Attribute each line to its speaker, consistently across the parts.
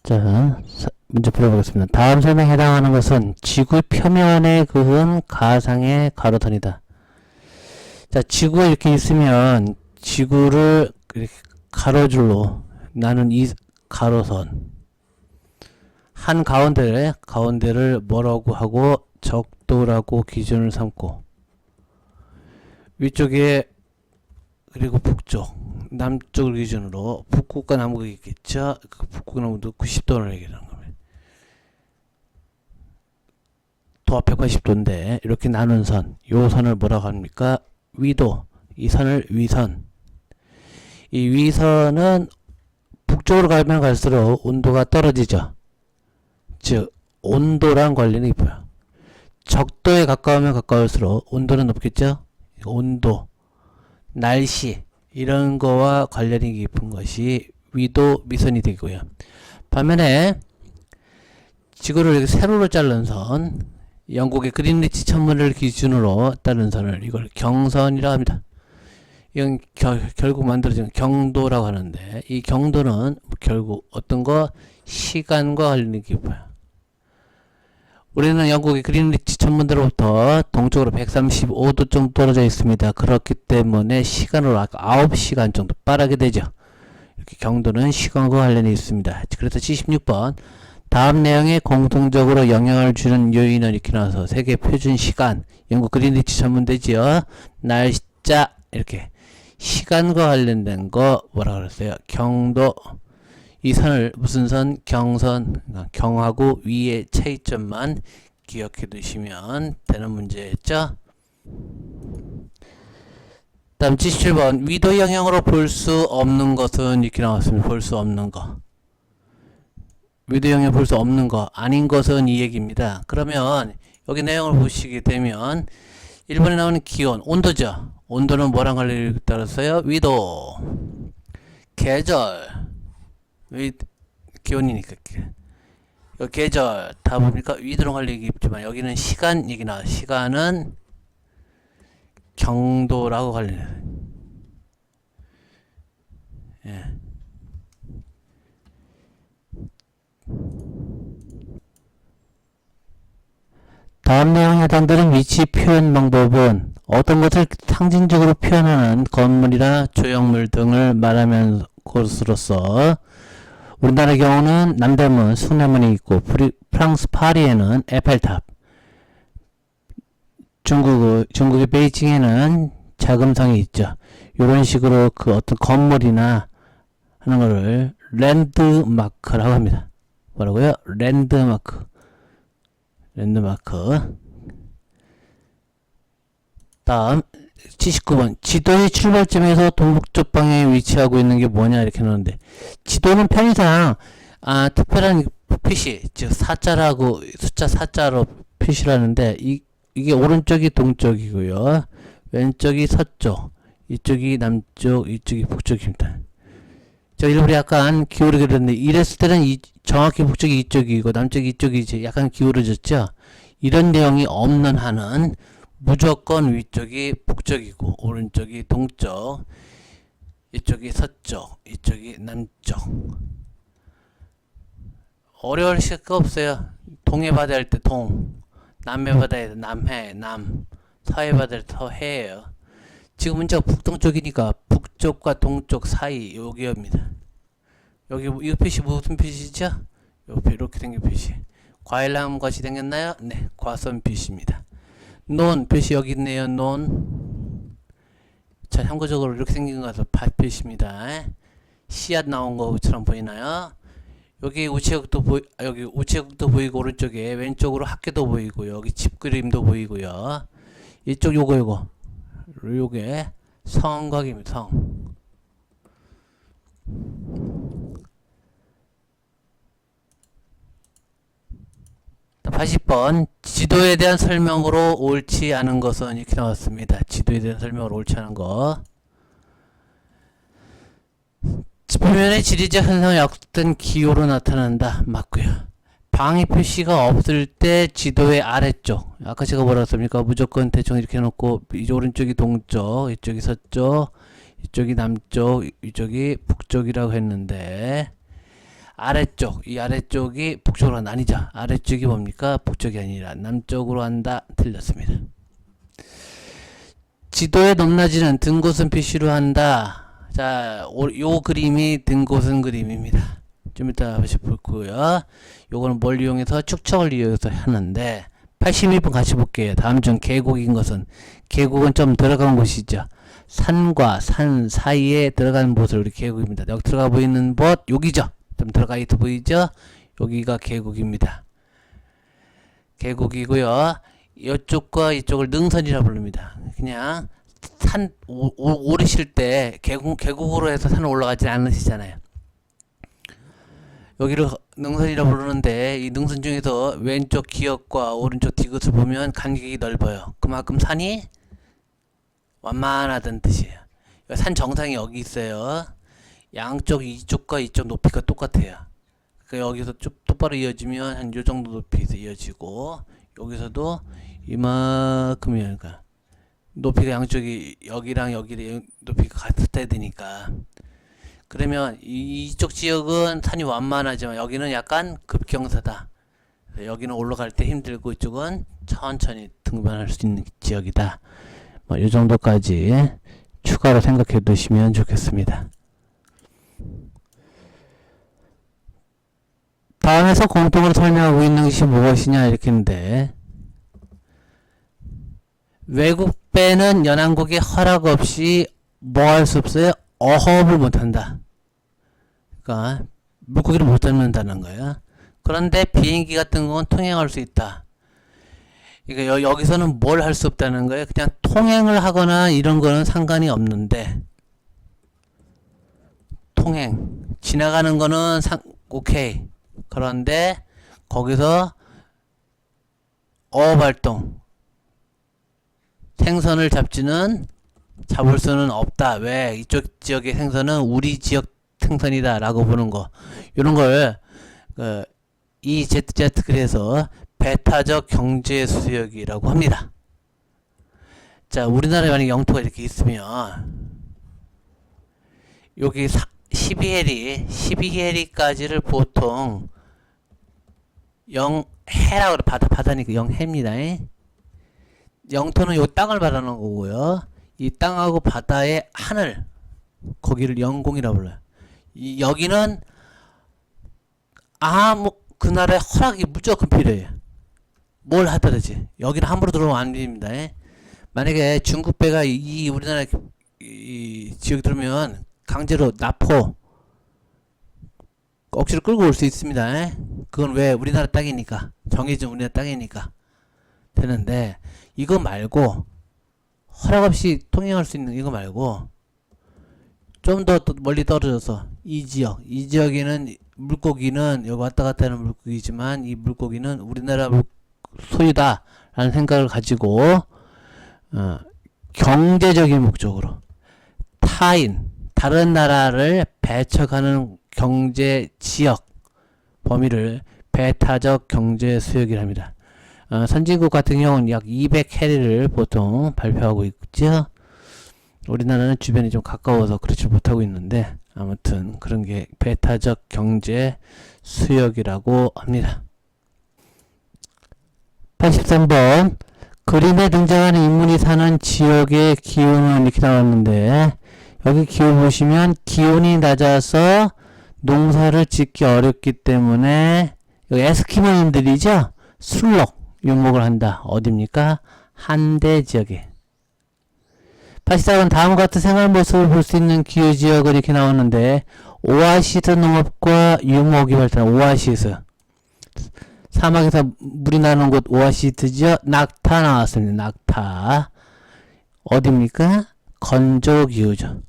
Speaker 1: 자, 문제 풀어보겠습니다. 다음 설명에 해당하는 것은 지구 표면에 그은 가상의 가로선이다. 자, 지구가 이렇게 있으면 지구를 이렇게 가로줄로 나눈 이 가로선 한 가운데를 뭐라고 하고 적도라고 기준을 삼고 위쪽에 그리고 북쪽 남쪽을 기준으로 북극과 남극이 있겠죠. 그 북극과 남극도 90도를 얘기하는 겁니다. 도합 180도인데 이렇게 나눈 선, 요 선을 뭐라고 합니까? 위도. 이 선을 위선. 이 위선은 북쪽으로 가면 갈수록 온도가 떨어지죠. 즉 온도랑 관련이 있고요. 적도에 가까우면 가까울수록 온도는 높겠죠. 온도, 날씨 이런 거와 관련이 깊은 것이 위도 미선이 되고요. 반면에 지구를 이렇게 세로로 자른 선, 영국의 그린리치 천문을 기준으로 따른 선을 이걸 경선이라고 합니다. 이건 결국 만들어진 경도라고 하는데 이 경도는 결국 어떤 거 시간과 관련이 깊어요. 우리는 영국의 그린리치 천문대로부터 동쪽으로 135도 정도 떨어져 있습니다. 그렇기 때문에 시간으로 9시간 정도 빠르게 되죠. 이렇게 경도는 시간과 관련이 있습니다. 그래서 76번 다음 내용에 공통적으로 영향을 주는 요인은 이렇게 나와서 세계 표준 시간 영국 그린리치 천문대지요. 날짜 이렇게 시간과 관련된 거 뭐라 그랬어요? 경도. 이 선을 무슨 선? 경선. 경하고 위의 차이점만 기억해 두시면 되는 문제였죠. 다음 77번 위도 영향으로 볼 수 없는 것은 이렇게 나왔습니다. 볼 수 없는 거. 위도 영향 볼 수 없는 거 아닌 것은 이 얘기입니다. 그러면 여기 내용을 보시게 되면 1번에 나오는 기온, 온도죠. 온도는 뭐랑 관련이 따랐어요? 위도, 계절, 기온이니까 여기 계절 다 뭡니까? 위도랑 관련이 있지만 여기는 시간 얘기 나와. 시간은 경도라고 관련해요. 예. 다음 내용에 해당되는 위치 표현 방법은 어떤 것을 상징적으로 표현하는 건물이나 조형물 등을 말하면 것으로서 우리나라의 경우는 남대문, 숭례문이 있고 프랑스 파리에는 에펠탑, 중국의 베이징에는 자금성이 있죠. 이런 식으로 그 어떤 건물이나 하는 거를 랜드마크라고 합니다. 뭐라고요? 랜드마크. 다음 79번 지도의 출발점에서 동북쪽 방향에 위치하고 있는 게 뭐냐 이렇게 나오는데 지도는 편의상 특별한 표시 즉 사자라고 숫자 4자로 표시를 하는데 이게 오른쪽이 동쪽이고요 왼쪽이 서쪽 이쪽이 남쪽 이쪽이 북쪽입니다. 저 일부러 약간 기울이게 됐는데 이랬을 때는 정확히 북쪽이 이쪽이고 남쪽이 이쪽이지 약간 기울어졌죠. 이런 내용이 없는 한은 무조건 위쪽이 북쪽이고 오른쪽이 동쪽 이쪽이 서쪽 이쪽이 남쪽. 어려울 거 없어요. 동해 바다 할 때 동, 남해 바다에 남해, 남, 서해 바다 할 때 서해예요. 지금 문제가 북동쪽이니까 북쪽과 동쪽 사이 여기입니다. 여기 이 표시 무슨 표시죠? 이렇게 생긴 표시. 과일나무 같이 생겼나요? 네, 과선 표시입니다. 논 표시 여기 있네요. 논. 자, 참고적으로 이렇게 생긴 것은 밭 표시입니다. 씨앗 나온 것처럼 보이나요? 여기 우체국도 보이고 오른쪽에 왼쪽으로 학교도 보이고 여기 집 그림도 보이고요. 이쪽 요게 성곽입니다. 성. 자, 80번 지도에 대한 설명으로 옳지 않은 것은 이렇게 나왔습니다. 지도에 대한 설명으로 옳지 않은 거. 표면의 지리적 현상이 약속된 기호로 나타난다. 맞고요. 방위 표시가 없을 때 지도의 아래쪽 아까 제가 뭐라 했습니까? 무조건 대충 이렇게 해놓고 이 오른쪽이 동쪽 이쪽이 서쪽 이쪽이 남쪽 이쪽이 북쪽이라고 했는데 아래쪽, 이 아래쪽이 북쪽으로 나뉘죠. 아래쪽이 뭡니까? 북쪽이 아니라 남쪽으로 한다. 틀렸습니다. 지도의 높낮이는 등굣은 표시로 한다. 자, 요 그림이 등굣은 그림입니다. 좀 이따 다시 볼 거고요. 요거는 뭘 이용해서 축척을 이용해서 하는데 81번 같이 볼게요. 다음 중 계곡인 것은, 계곡은 좀 들어간 곳이죠. 산과 산 사이에 들어가는 곳을 우리 계곡입니다. 여기 들어가 보이는 곳 여기죠. 좀 들어가 있어 보이죠? 여기가 계곡입니다. 계곡이고요. 이쪽과 이쪽을 능선이라 부릅니다. 그냥 산 오르실 때 계곡으로 해서 산을 올라가지 않으시잖아요. 여기를 능선이라 부르는데 이 능선 중에서 왼쪽 기역과 오른쪽 디귿을 보면 간격이 넓어요. 그만큼 산이 완만하다는 뜻이에요. 산 정상이 여기 있어요. 양쪽 이쪽과 이쪽 높이가 똑같아요. 그러니까 여기서 쭉 똑바로 이어지면 한 요 정도 높이에서 이어지고, 여기서도 이만큼이니까 높이가 양쪽이 여기랑 여기랑 높이가 같아야 되니까. 그러면 이쪽 지역은 산이 완만하지만 여기는 약간 급경사다. 여기는 올라갈 때 힘들고 이쪽은 천천히 등반할 수 있는 지역이다. 뭐 이 정도까지 추가로 생각해 두시면 좋겠습니다. 다음에서 공통으로 설명하고 있는 것이 무엇이냐 이렇게 했는데, 외국배는 연안국의 허락 없이 뭐 할 수 없어요? 어업을 못한다. 그러니까 물고기를 못 잡는다는 거야. 그런데 비행기 같은 건 통행할 수 있다. 그러니까 여기서는 뭘 할 수 없다는 거예요. 그냥 통행을 하거나 이런 거는 상관이 없는데, 통행 지나가는 거는 오케이. 그런데 거기서 어업활동, 생선을 잡을 수는 없다. 왜? 이쪽 지역의 생선은 우리 지역 생선이다 라고 보는 거. 이런 걸 EZZ 그래서 배타적 경제 수역이라고 합니다. 자, 우리나라에 만약 영토가 이렇게 있으면 여기 12해리까지를 보통 영해라고 그래. 바다니까 영해입니다. 영토는 요 땅을 말하는 거고요. 이 땅하고 바다의 하늘, 거기를 영공이라고 불러요. 여기는 그 나라의 허락이 무조건 필요해요. 뭘 하더라지. 여기는 함부로 들어오면 안 됩니다. 만약에 중국 배가 이 우리나라 이 지역에 들어오면 강제로 납포 억지로 끌고 올 수 있습니다. 그건 왜? 우리나라 땅이니까. 정해진 우리나라 땅이니까 되는데, 이거 말고 허락 없이 통행할 수 있는 이거 말고 좀 더 멀리 떨어져서 이 지역에는 물고기는 여기 왔다 갔다 하는 물고기지만 이 물고기는 우리나라 소유다 라는 생각을 가지고 경제적인 목적으로 다른 나라를 배척하는 경제 지역 범위를 배타적 경제 수역이랍니다. 선진국 같은 경우는 약 200해리를 보통 발표하고 있죠. 우리나라는 주변이 좀 가까워서 그렇지 못하고 있는데, 아무튼 그런 게 배타적 경제 수역이라고 합니다. 83번 그림에 등장하는 인물이 사는 지역의 기온은 이렇게 나왔는데, 여기 기온 보시면 기온이 낮아서 농사를 짓기 어렵기 때문에 여기 에스키모인들이죠. 술록 유목을 한다. 어딥니까? 한대 지역에. 84번 다음과 같은 생활 모습을 볼 수 있는 기후지역을 이렇게 나오는데, 오아시스 농업과 유목이 발달한 오아시스. 사막에서 물이 나는 곳 오아시스죠. 낙타 나왔습니다. 낙타. 어딥니까? 건조기후죠.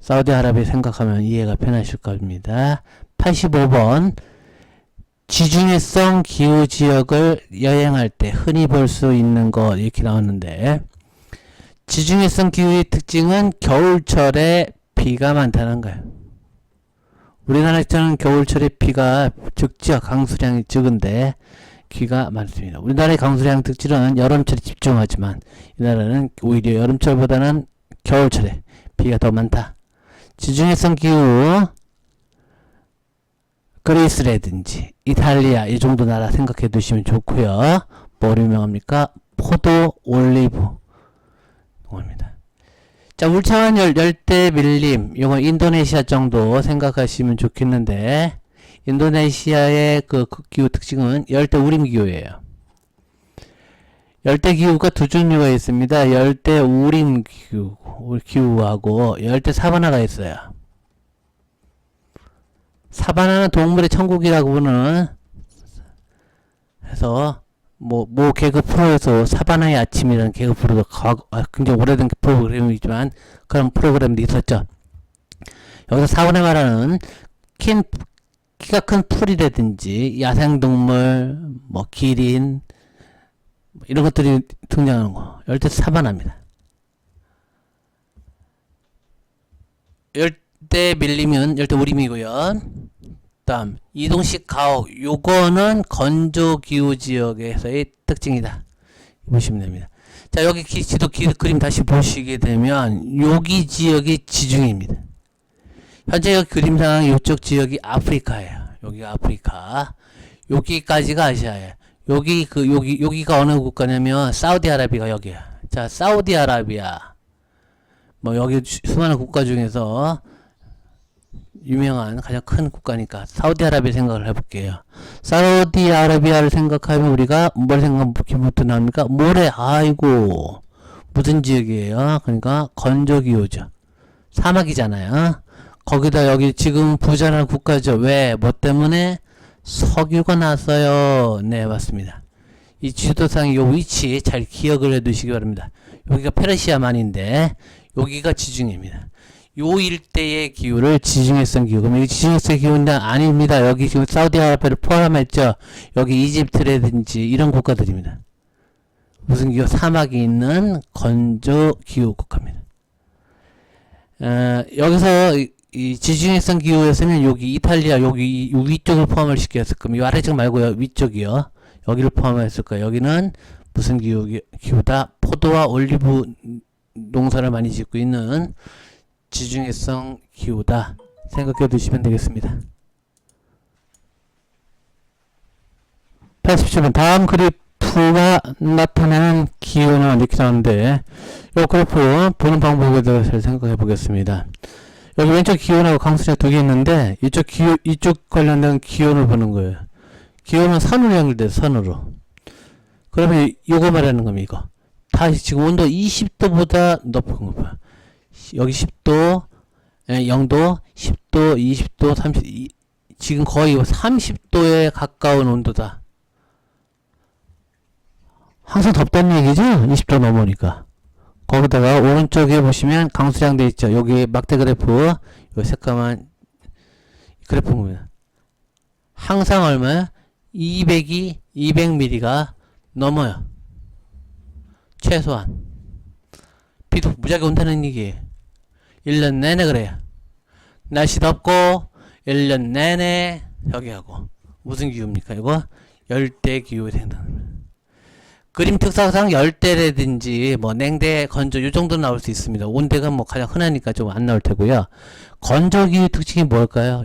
Speaker 1: 사우디아라비아 생각하면 이해가 편하실 겁니다. 85번 지중해성 기후지역을 여행할 때 흔히 볼 수 있는 것 이렇게 나왔는데, 지중해성 기후의 특징은 겨울철에 비가 많다는 거예요. 우리나라에서는 겨울철에 비가 적죠. 강수량이 적은데 비가 많습니다. 우리나라의 강수량 특징은 여름철에 집중하지만 이 나라는 오히려 여름철보다는 겨울철에 비가 더 많다. 지중해성 기후 그리스라든지 이탈리아 이 정도 나라 생각해 두시면 좋고요. 뭐로 유명합니까? 포도, 올리브 농입니다. 자, 울창한 열대 밀림, 이건 인도네시아 정도 생각하시면 좋겠는데, 인도네시아의 그 기후 특징은 열대 우림 기후예요. 열대 기후가 두 종류가 있습니다. 열대 우림 기후하고 열대 사바나가 있어요. 사바나는 동물의 천국이라고 부르는 해서 뭐 개그 프로에서 사바나의 아침이라는 개그 프로도 굉장히 오래된 프로그램이지만 그런 프로그램도 있었죠. 여기서 사바나 말하는 키가 큰 풀이라든지 야생동물, 뭐 기린 이런 것들이 등장하는 거 열대 사바나입니다. 열대 밀림은 열대 우림이고요. 다음 이동식 가옥, 요거는 건조기후 지역에서의 특징이다 보시면 됩니다. 자, 여기 지도 그림 다시 보시게 되면 여기 지역이 지중해입니다. 현재 여기 그림상 이쪽 지역이 아프리카예요. 여기가 아프리카, 여기까지가 아시아예요. 여기가 어느 국가냐면 사우디아라비아가 여기야. 자, 사우디아라비아 뭐 여기 수많은 국가 중에서 유명한 가장 큰 국가니까 사우디아라비아 생각을 해볼게요. 사우디아라비아를 생각하면 우리가 뭘 생각부터 나옵니까? 모래. 아이고, 무슨 지역이에요? 그러니까 건조기후죠. 사막이잖아요. 거기다 여기 지금 부자라는 국가죠. 왜? 뭐 때문에? 석유가 났어요. 네, 맞습니다. 이 지도상 요 위치 잘 기억을 해 두시기 바랍니다. 여기가 페르시아만인데 여기가 지중해입니다. 요 일대의 기후를 지중해성 기후. 그럼 이 지중해성 기후는 아닙니다. 여기 지금 사우디아라비아를 포함했죠. 여기 이집트라든지 이런 국가들입니다. 무슨 기후? 사막이 있는 건조 기후 국가입니다. 여기서 이 지중해성 기후였으면 여기 이탈리아 여기 위쪽을 포함을 시켰을 겁니다. 이 아래쪽 말고요. 위쪽이요. 여기를 포함했을 거예요. 여기는 무슨 기후다? 포도와 올리브 농사를 많이 짓고 있는 지중해성 기후다 생각해 두시면 되겠습니다. 87번 다음 그래프가 나타내는 기후는 이렇게 나오는데 이 그래프 보는 방법에 대해서 잘 생각해 보겠습니다. 여기 왼쪽 기온하고 강수량 두 개 있는데 이쪽 관련된 기온을 보는 거예요. 기온은 선으로 연결돼요. 선으로. 그러면 요거 말하는 겁니다. 이거 다시 지금 온도 20도보다 높은 거 봐요. 여기 10도, 0도, 10도, 20도, 30, 지금 거의 30도에 가까운 온도다. 항상 덥다는 얘기죠? 20도 넘으니까. 거기다가 오른쪽에 보시면 강수량 돼 있죠. 여기 막대 그래프, 요 새까만 그래프입니다. 항상 얼마야? 200mm가 넘어요. 최소한. 비도 무지하게 온다는 얘기예요. 1년 내내 그래요. 날씨 덥고 1년 내내 여기 하고. 무슨 기후입니까? 이거 열대 기후에 생각합니다. 그림 특성상 열대라든지 뭐 냉대, 건조 요 정도 나올 수 있습니다. 온대가 뭐 가장 흔하니까 좀 안 나올 테고요. 건조기후 특징이 뭘까요?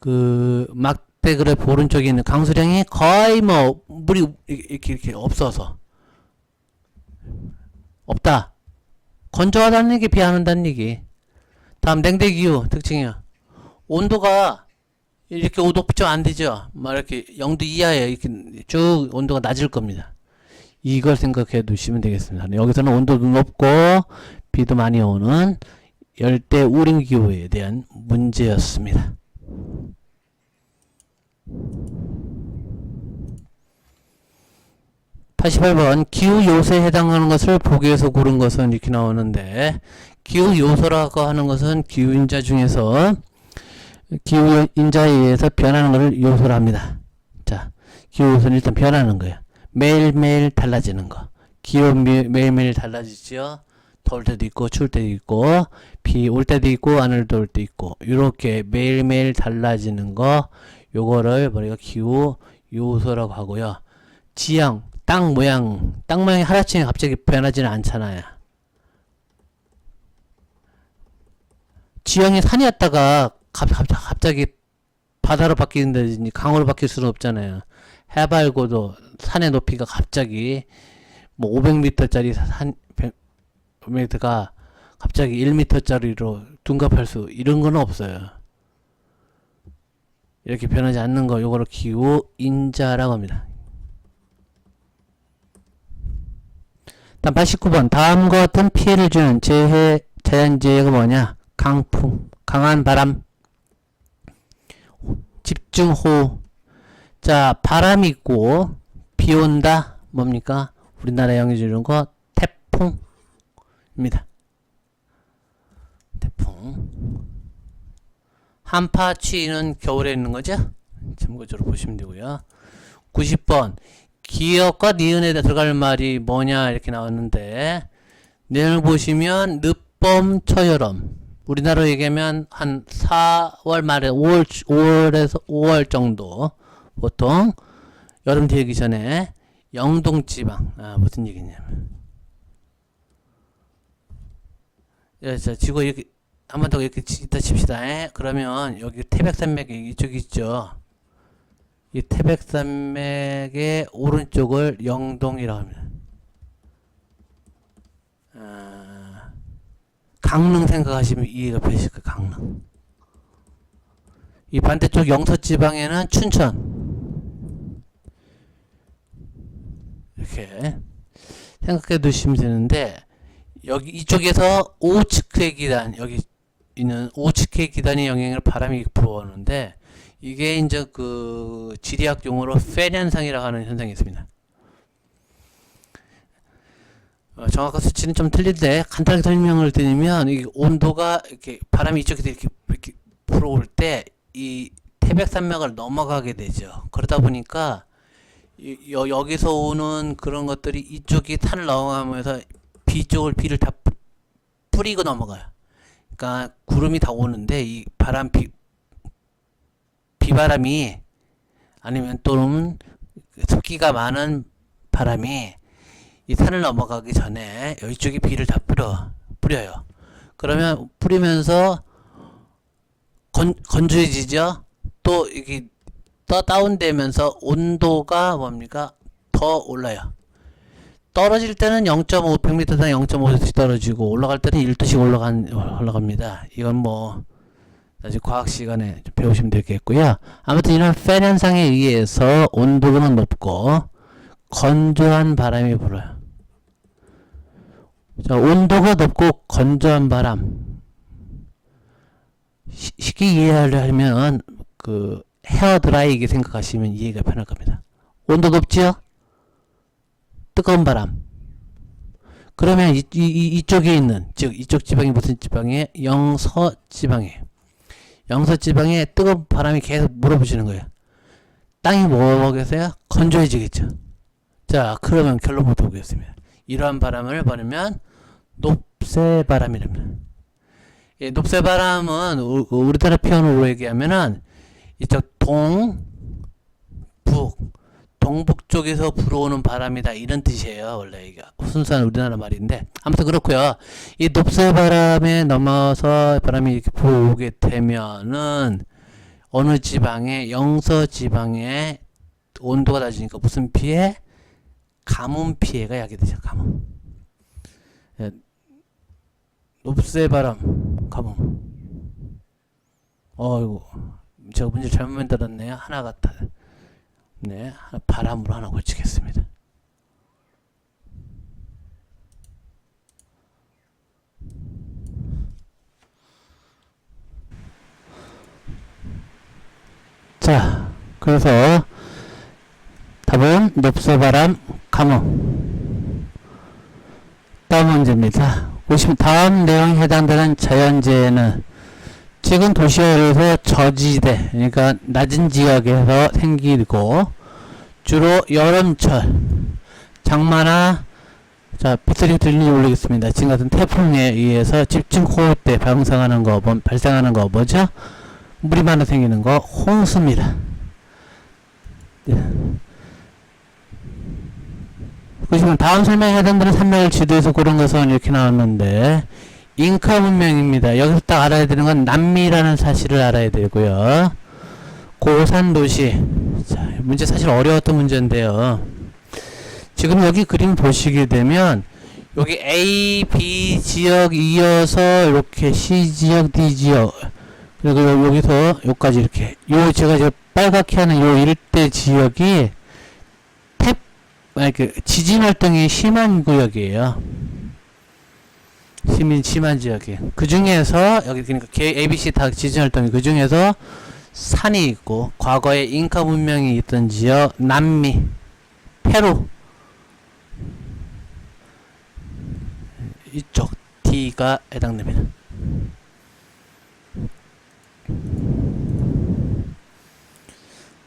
Speaker 1: 그 막대 그래프 오른쪽에 있는 강수량이 거의 뭐 물이 이렇게 없어서 없다. 건조하다는 얘기, 비 안 온다는 얘기. 다음 냉대기후 특징이요. 온도가 이렇게 높죠? 안 되죠? 막 이렇게 0도 이하에 이렇게 쭉 온도가 낮을 겁니다. 이걸 생각해 두시면 되겠습니다. 여기서는 온도도 높고 비도 많이 오는 열대 우림 기후에 대한 문제였습니다. 88번 기후 요소에 해당하는 것을 보기에서 고른 것은 이렇게 나오는데 기후 요소라고 하는 것은 기후인자 중에서 기후인자에 의해서 변하는 것을 요소로 합니다. 자, 기후 요소는 일단 변하는 거예요. 매일매일 달라지는 거. 기온 매일매일 달라지죠. 더울 때도 있고 추울 때도 있고 비 올 때도 있고 안 올 때도 있고 이렇게 매일매일 달라지는 거 요거를 우리가 기후 요소라고 하고요. 지형, 땅 모양이 하루아침에 갑자기 변하지는 않잖아요. 지형이 산이었다가 갑자기 바다로 바뀌는다든지 강으로 바뀔 수는 없잖아요. 해발고도 산의 높이가 갑자기 뭐 500m짜리 산 100m가 갑자기 1m짜리로 둔갑할 수 이런 건 없어요. 이렇게 변하지 않는 거 요거를 기후 인자라고 합니다. 다음 89번 다음과 같은 피해를 주는 자연재해가 뭐냐? 강풍, 강한 바람, 집중호우. 자, 바람이 있고 비 온다. 뭡니까? 우리나라에 영향 주는 거 태풍입니다. 태풍. 한파 추위는 겨울에 있는 거죠? 참고적으로 보시면 되고요. 90번 기역과 니은에 들어갈 말이 뭐냐 이렇게 나왔는데 내용을 보시면 늦봄 초여름. 우리나라로 얘기하면 한 4월 말에 5월에서 5월 정도 보통 여름 되기 전에 영동지방 무슨 얘기냐면 자 지구 이렇게 한 번 더 이렇게 있다 칩시다. 그러면 여기 태백산맥이 이쪽이 있죠. 이 태백산맥의 오른쪽을 영동이라고 합니다. 강릉 생각하시면 이해가 되실 거예요. 강릉. 이 반대쪽 영서지방에는 춘천. 이렇게 생각해 두시면 되는데 여기 이쪽에서 오츠크의 기단 여기 있는 오츠크의 기단의 영향을 바람이 불어오는데 이게 이제 그 지리학 용어로 팬 현상이라고 하는 현상이 있습니다. 정확한 수치는 좀 틀린데 간단하게 설명을 드리면 이 온도가 이렇게 바람이 이쪽에서 이렇게 불어올 때 이 태백산맥을 넘어가게 되죠. 그러다 보니까 여기서 오는 그런 것들이 이쪽이 산을 넘어가면서 비를 다 뿌리고 넘어가요. 그러니까 구름이 다 오는데 이 비바람이 아니면 또는 습기가 많은 바람이 이 산을 넘어가기 전에 이쪽에 비를 다 뿌려요. 그러면 뿌리면서 건조해지죠. 또 이게 더 다운되면서 온도가 뭡니까? 더 올라요. 떨어질 때는 100m당 0.5cm 떨어지고 올라갈 때는 1도씩 올라갑니다. 이건 뭐 나중에 과학 시간에 좀 배우시면 되겠고요. 아무튼 이런 팬 현상에 의해서 온도가 높고 건조한 바람이 불어요. 자, 온도가 높고 건조한 바람. 쉽게 이해하려면 그 헤어드라이기 생각하시면 이해가 편할 겁니다. 온도 높지요? 뜨거운 바람. 그러면 이쪽에 있는 즉 이쪽 지방이 무슨 지방이에요? 영서지방이에요. 영서지방에 뜨거운 바람이 계속 몰아붙이는 거예요. 땅이 뭐겠어요? 건조해지겠죠. 자, 그러면 결론부터 보겠습니다. 이러한 바람을 보내면 높새바람이랍니다. 예, 높새바람은 우리나라 표현으로 얘기하면은 이쪽 동북 쪽에서 불어오는 바람이다 이런 뜻이에요. 원래 이게 순수한 우리나라 말인데 아무튼 그렇고요. 이 높새바람에 넘어서 바람이 이렇게 불어오게 되면은 어느 지방에 영서지방에 온도가 낮으니까 무슨 피해? 가뭄 피해가 야기되죠. 가뭄. 예, 높새바람 가뭄. 어이구 제가 문제 잘못 만들었네요. 하나 같아. 네, 바람으로 하나 고치겠습니다. 자, 그래서 답은 높새바람 가뭄. 다음 문제입니다. 보시면 다음 내용에 해당되는 자연재해는 최근 도시화에서 저지대, 그러니까 낮은 지역에서 생기고 주로 여름철, 장마나 자 빗소리 들리는지 모르겠습니다. 지금 같은 태풍에 의해서 집중호우 때 발생하는 거 뭐죠? 물이 많아 생기는 거 홍수입니다. 보시면 다음 설명에 해당되는 산맥을 지도에서 고른 것은 이렇게 나왔는데 잉카 문명입니다. 여기서 딱 알아야 되는 건 남미라는 사실을 알아야 되고요. 고산 도시. 자, 문제 사실 어려웠던 문제인데요. 지금 여기 그림 보시게 되면 여기 A, B 지역 이어서 이렇게 C 지역, D 지역 그리고 여기서 여기까지 이렇게 요 제가 이제 빨갛게 하는 요 일대 지역이 지진 활동이 심한 구역이에요. 심한 지역이. 그 중에서 여기 그러니까 ABC 다 지진 활동이 그 중에서 산이 있고 과거에 잉카 문명이 있던 지역 남미, 페루 이쪽 D가 해당됩니다.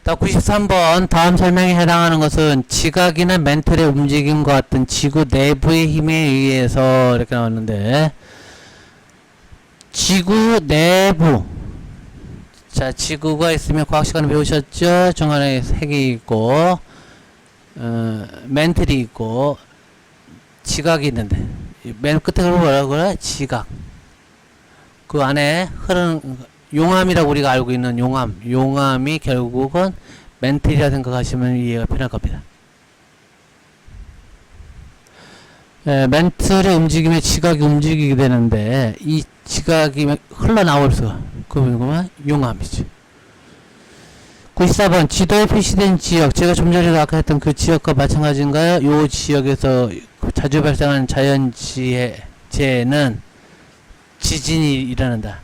Speaker 1: 자, 93번 다음 설명에 해당하는 것은 지각이나 멘틀의 움직임과 같은 지구 내부의 힘에 의해서 이렇게 나왔는데 지구 내부. 자, 지구가 있으면 과학 시간에 배우셨죠? 중간에 색이 있고 멘틀이 있고 지각이 있는데 맨 끝에 뭐라고 그래? 지각. 그 안에 흐르는 용암이라고 우리가 알고 있는 용암이 결국은 멘틀이라 생각하시면 이해가 편할 겁니다. 멘틀의 움직임에 지각이 움직이게 되는데 이 지각이 흘러나올 수가 그건 용암이죠. 94번 지도에 표시된 지역, 제가 좀 전에 아까 했던 그 지역과 마찬가지인가요? 요 지역에서 자주 발생하는 자연재해는 지진이 일어난다.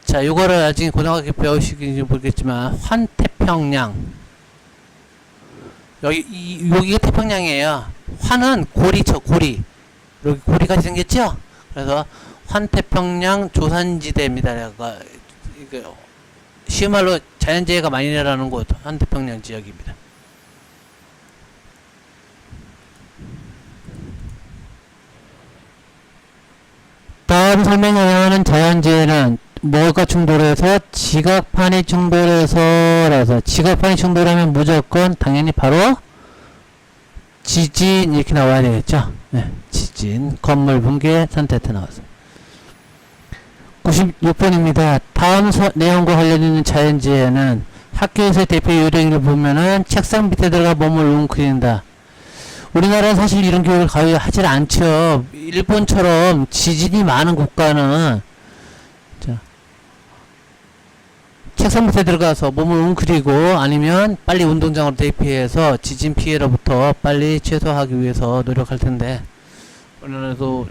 Speaker 1: 자, 요거를 나중에 고등학교 배우시긴지 모르겠지만 환태평양, 여기가 태평양이에요. 환은 고리죠, 고리. 여기 고리같이 생겼죠? 그래서 환태평양 조산지대입니다. 이거 쉬운 말로 자연재해가 많이 일어나는 곳 환태평양 지역입니다. 다음 설명에 해당하는 자연재해는 뭐가 충돌해서 지각판이 충돌해서라서 지각판이 충돌하면 무조건 당연히 바로 지진 이렇게 나와야 되겠죠. 네, 지진, 건물 붕괴, 산태태 나왔습니다. 96번입니다. 다음 내용과 관련있는 자연재해는 학교에서의 대표 요령을 보면은 책상 밑에 들어가 몸을 웅크린다. 우리나라는 사실 이런 교육을 거의 하질 않죠. 일본처럼 지진이 많은 국가는 자, 책상 밑에 들어가서 몸을 웅크리고 아니면 빨리 운동장으로 대피해서 지진 피해로부터 빨리 최소화하기 위해서 노력할 텐데 우리나라도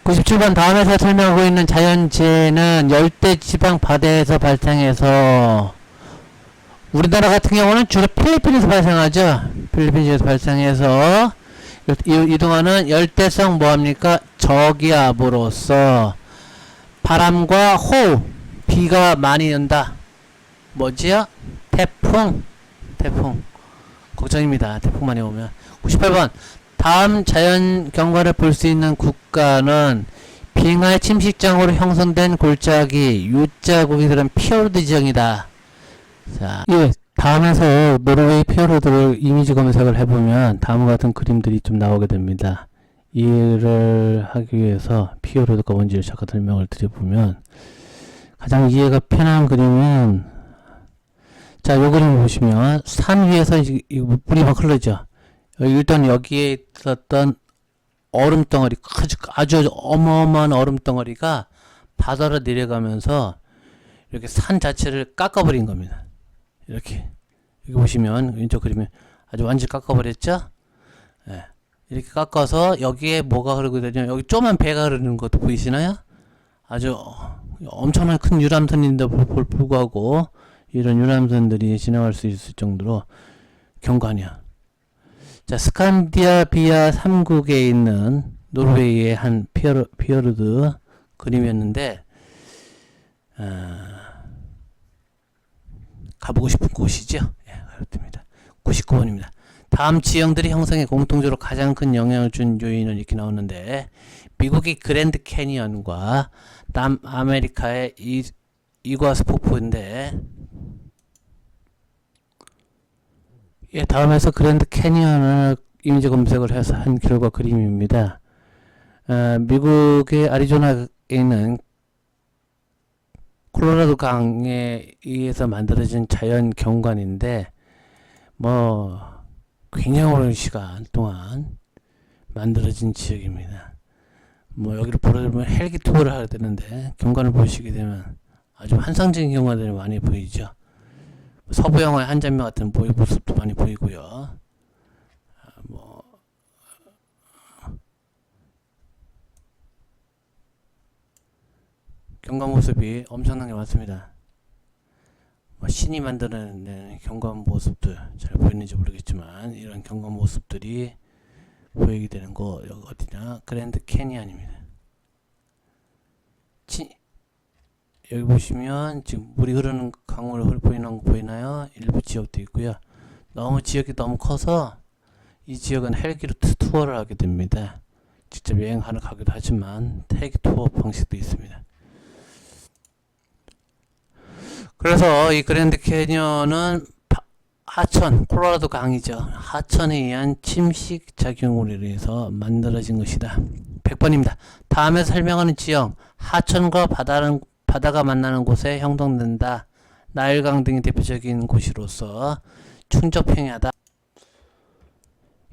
Speaker 1: 97번 다음에서 설명하고 있는 자연재해는 열대지방 바다에서 발생해서 우리나라 같은 경우는 주로 필리핀에서 발생하죠. 필리핀에서 발생해서 이동하는 열대성 뭐합니까? 저기압으로써 바람과 호우, 비가 많이 온다. 뭐지요? 태풍. 걱정입니다. 태풍 많이 오면. 98번 다음 자연 경관을 볼 수 있는 국가는 빙하의 침식장으로 형성된 골짜기 U자국이 들은 피오르드 지형이다. 자, 예, 다음에서 노르웨이 피오르드를 이미지 검색을 해보면 다음과 같은 그림들이 좀 나오게 됩니다. 이해를 하기 위해서 피오르드가 뭔지를 잠깐 설명을 드려보면 가장 이해가 편한 그림은 자, 요 그림을 보시면 산 위에서 물이 막 흐르죠. 일단 여기에 있었던 얼음덩어리, 아주 어마어마한 얼음덩어리가 바다로 내려가면서 이렇게 산 자체를 깎아버린 겁니다. 이렇게 보시면 왼쪽 그림에 아주 완전히 깎아버렸죠? 예. 이렇게 깎아서 여기에 뭐가 흐르게 되냐면 여기 조그만 배가 흐르는 것도 보이시나요? 아주 엄청난 큰 유람선인데 불구하고 이런 유람선들이 지나갈 수 있을 정도로 경관이야. 자, 스칸디나비아 3국에 있는 노르웨이의 한 피어르드 그림이었는데 가보고 싶은 곳이죠. 예, 그렇습니다. 99번입니다. 다음 지형들이 형성에 공통적으로 가장 큰 영향을 준 요인은 이렇게 나오는데 미국의 그랜드 캐니언과 남아메리카의 이과수 폭포인데 예, 다음에서 그랜드 캐니언을 이미지 검색을 해서 한 결과 그림입니다. 미국의 애리조나에 있는 콜로라도 강에 의해서 만들어진 자연 경관인데 뭐 굉장히 오랜 시간 동안 만들어진 지역입니다. 뭐 여기를 보려면 헬기 투어를 하게 되는데 경관을 보시게 되면 아주 환상적인 경관들이 많이 보이죠. 서부 영화의 한 장면 같은 모습도 많이 보이고요. 뭐 경관 모습이 엄청나게 많습니다. 뭐 신이 만들어낸 경관 모습들 잘 보이는지 모르겠지만 이런 경관 모습들이 보이게 되는 곳 여기 어디냐? 그랜드 캐니언입니다. 여기 보시면 지금 물이 흐르는 강물이 보이는 거 보이나요? 일부 지역도 있고요. 너무 지역이 너무 커서 이 지역은 헬기로 투어를 하게 됩니다. 직접 여행하러 가기도 하지만 헬기 투어 방식도 있습니다. 그래서 이 그랜드 캐니언은 하천, 콜로라도 강이죠. 하천에 의한 침식 작용으로 인해서 만들어진 것이다. 100번입니다. 다음에 설명하는 지형, 하천과 바다가 만나는 곳에 형성된다. 나일강 등이 대표적인 곳으로서 충적평야다.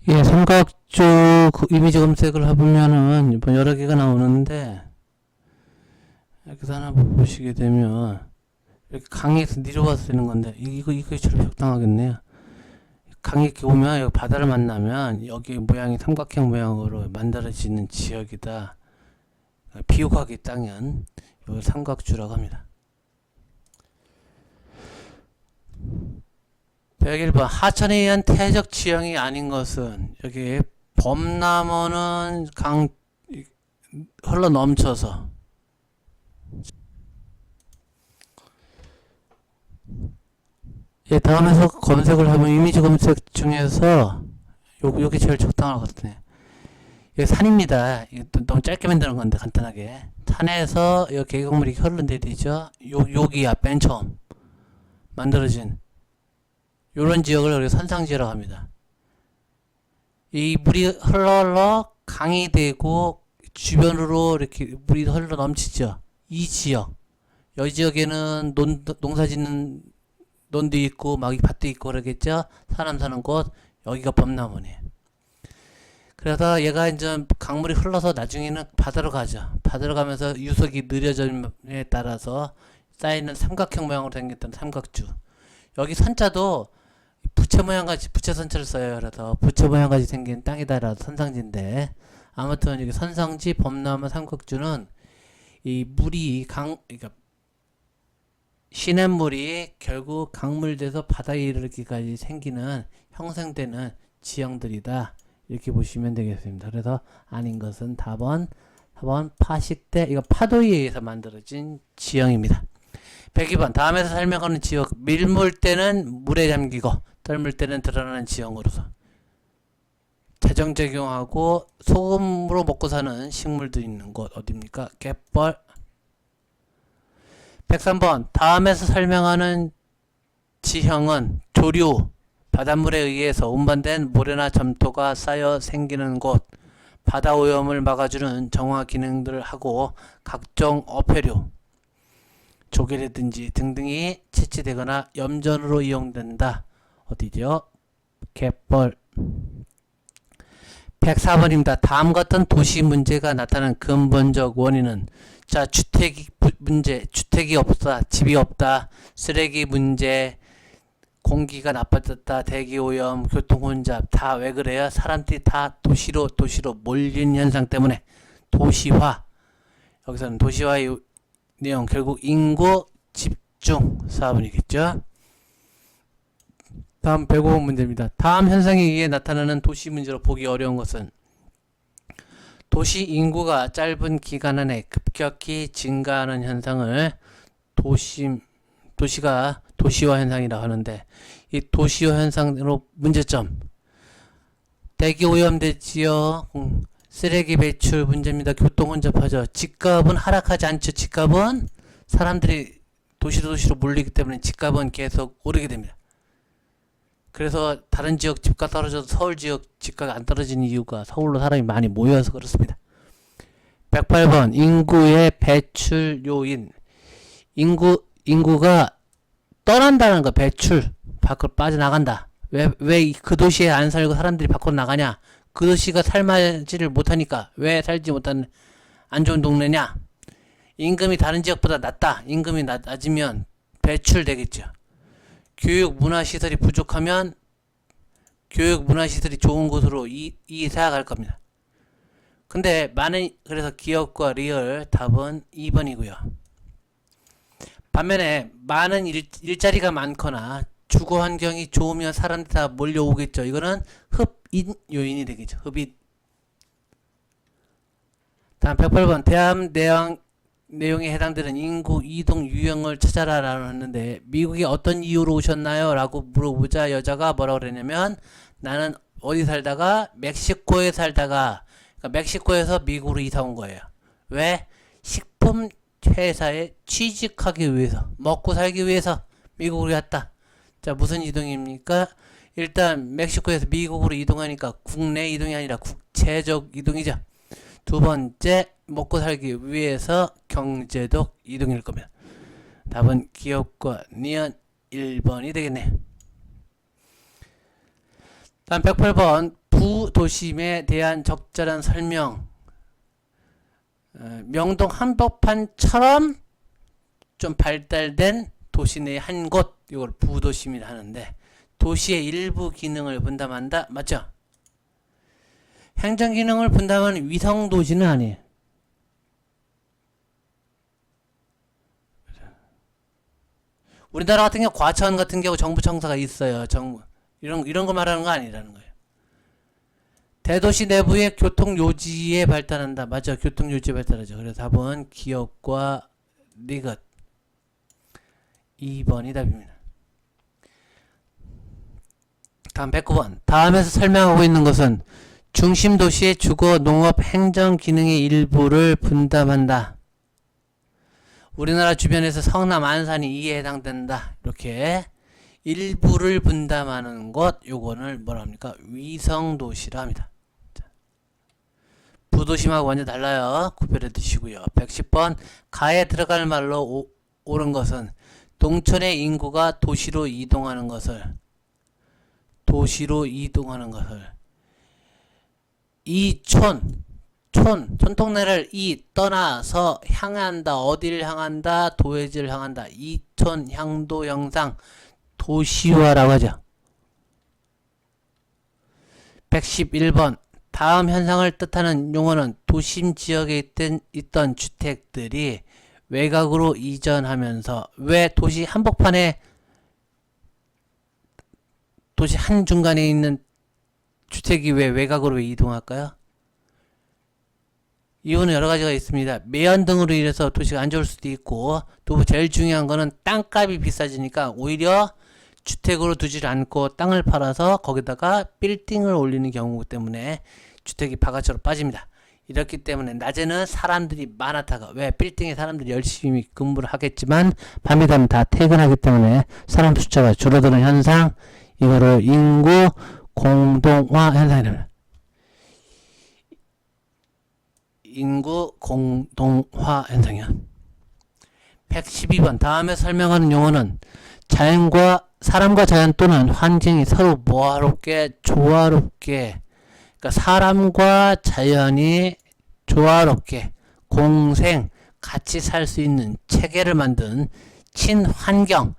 Speaker 1: 예, 삼각조 그 이미지 검색을 해보면은 여러 개가 나오는데 여기서 하나 보시게 되면 이렇게 강에서 내려와서 되는 건데 이거 처럼 적당하겠네요. 강에 이렇게 오면 여기 바다를 만나면 여기 모양이 삼각형 모양으로 만들어지는 지역이다. 비옥하게 땅은 이걸 삼각주라고 합니다. 101번 하천에 의한 태적 지형이 아닌 것은 여기 범람원은 강 흘러 넘쳐서 예, 다음에서 검색을 하면 이미지 검색 중에서 요게 제일 적당한 것 같네. 이게 산입니다. 이게 너무 짧게 만드는 건데 간단하게 산에서 이 계곡물이 흘러내리죠. 여기야 맨 처음 만들어진 요런 지역을 우리가 선상지라고 합니다. 이 물이 흘러 강이 되고 주변으로 이렇게 물이 흘러 넘치죠. 이 지역 여기 지역에는 농사 짓는 논도 있고 막 밭도 있고 그러겠죠. 사람 사는 곳 여기가 범람원이에요. 그래서 얘가 이제 강물이 흘러서 나중에는 바다로 가죠. 바다로 가면서 유속이 느려짐에 따라서 쌓이는 삼각형 모양으로 생겼던 삼각주. 여기 선자도 부채 모양같이 부채 선자를 써요. 그래서 부채 모양같이 생긴 땅이다라도 선상지인데 아무튼 여기 선상지 범람원 삼각주는 이 물이 그러니까 시냇물이 결국 강물돼서 바다에 이르기까지 생기는 형성되는 지형들이다. 이렇게 보시면 되겠습니다. 그래서 아닌 것은 답은 파식대 이거 파도에 의해서 만들어진 지형입니다. 102번 다음에서 설명하는 지역 밀물 때는 물에 잠기고 떨물 때는 드러나는 지형으로서 재정작용하고 소금으로 먹고 사는 식물도 있는 곳 어디입니까? 갯벌. 103번 다음에서 설명하는 지형은 조류, 바닷물에 의해서 운반된 모래나 점토가 쌓여 생기는 곳, 바다 오염을 막아주는 정화 기능들을 하고 각종 어패류, 조개라든지 등등이 채취되거나 염전으로 이용된다. 어디죠? 갯벌. 104번입니다. 다음 같은 도시 문제가 나타난 근본적 원인은 자, 주택 문제, 주택이 없다, 집이 없다, 쓰레기 문제, 공기가 나빠졌다, 대기 오염, 교통 혼잡, 다 왜 그래요? 사람들이 다 도시로 몰린 현상 때문에 도시화. 여기서는 도시화의 내용 결국 인구 집중 사업이겠죠. 다음 105번 문제입니다. 다음 현상에 의해 나타나는 도시 문제로 보기 어려운 것은 도시 인구가 짧은 기간 안에 급격히 증가하는 현상을 도시가 도시화 현상이라고 하는데 이 도시화 현상으로 문제점 대기 오염되지요. 쓰레기 배출 문제입니다. 교통 혼잡하죠. 집값은 하락하지 않죠. 집값은 사람들이 도시로 몰리기 때문에 집값은 계속 오르게 됩니다. 그래서 다른 지역 집값 떨어져도 서울 지역 집값이 안 떨어지는 이유가 서울로 사람이 많이 모여서 그렇습니다. 108번 인구의 배출 요인 인구가 떠난다는 거, 배출, 밖으로 빠져나간다. 왜 그 도시에 안 살고 사람들이 밖으로 나가냐? 그 도시가 살만하지를 못하니까. 왜 살지 못하는 안 좋은 동네냐? 임금이 다른 지역보다 낮다. 임금이 낮으면 배출되겠죠. 교육 문화시설이 부족하면 교육 문화시설이 좋은 곳으로 이사 갈 겁니다. 근데 그래서 기업과 리얼 답은 2번이고요. 반면에 많은 일자리가 많거나 주거 환경이 좋으면 사람들이 다 몰려오겠죠. 이거는 흡인 요인이 되겠죠. 흡인. 다음 108번 대함 내용에 해당되는 인구 이동 유형을 찾아라 라고 했는데 미국에 어떤 이유로 오셨나요? 라고 물어보자 여자가 뭐라고 그랬냐면 나는 어디 살다가 멕시코에 살다가 그러니까 멕시코에서 미국으로 이사 온 거예요. 왜? 식품 회사에 취직하기 위해서 먹고 살기 위해서 미국으로 왔다. 자 무슨 이동입니까? 일단 멕시코에서 미국으로 이동하니까 국내 이동이 아니라 국제적 이동이죠. 두 번째 먹고 살기 위해서 경제적 이동일 겁니다. 답은 기업과 니은 1번이 되겠네. 다음 108번 부도심에 대한 적절한 설명. 명동 한복판처럼 좀 발달된 도시 내 한 곳, 이걸 부도심이라 하는데 도시의 일부 기능을 분담한다. 맞죠? 행정 기능을 분담하는 위성 도시는 아니에요. 우리나라 같은 경우 과천 같은 경우 정부청사가 있어요. 이런 거 말하는 거 아니라는 거예요. 대도시 내부의 교통요지에 발달한다. 맞아. 교통요지에 발달하죠. 그래서 답은 기업과 리귿 2번이 답입니다. 다음 109번. 다음에서 설명하고 있는 것은 중심 도시의 주거, 농업, 행정 기능의 일부를 분담한다. 우리나라 주변에서 성남, 안산이 이에 해당된다. 이렇게 일부를 분담하는 것, 요거를 뭐라 합니까? 위성도시라 합니다. 부도심하고 완전 달라요. 구별해 두시고요. 110번. 가에 들어갈 말로 옳은 것은 농촌의 인구가 도시로 이동하는 것을 이 촌동네를 떠나서 향한다. 어디를 향한다? 도해지를 향한다. 이촌 향도 형상 도시화라고 하죠. 111번. 다음 현상을 뜻하는 용어는 도심 지역에 있던 주택들이 외곽으로 이전하면서 왜 도시 한복판에 도시 한중간에 있는 주택이 왜 외곽으로 이동할까요? 이유는 여러 가지가 있습니다. 매연 등으로 인해서 도시가 안 좋을 수도 있고 또 제일 중요한 거는 땅값이 비싸지니까 오히려 주택으로 두질 않고 땅을 팔아서 거기다가 빌딩을 올리는 경우 때문에 주택이 바깥으로 빠집니다. 이렇기 때문에 낮에는 사람들이 많다가 왜 빌딩에 사람들이 열심히 근무를 하겠지만 밤이 되면 다 퇴근하기 때문에 사람 숫자가 줄어드는 현상, 이거를 인구 공동화 현상이랍니다. 인구 공동화 현상이요. 112번. 다음에 설명하는 용어는 사람과 자연 또는 환경이 서로 조화롭게 그러니까 사람과 자연이 조화롭게 공생 같이 살 수 있는 체계를 만든 친환경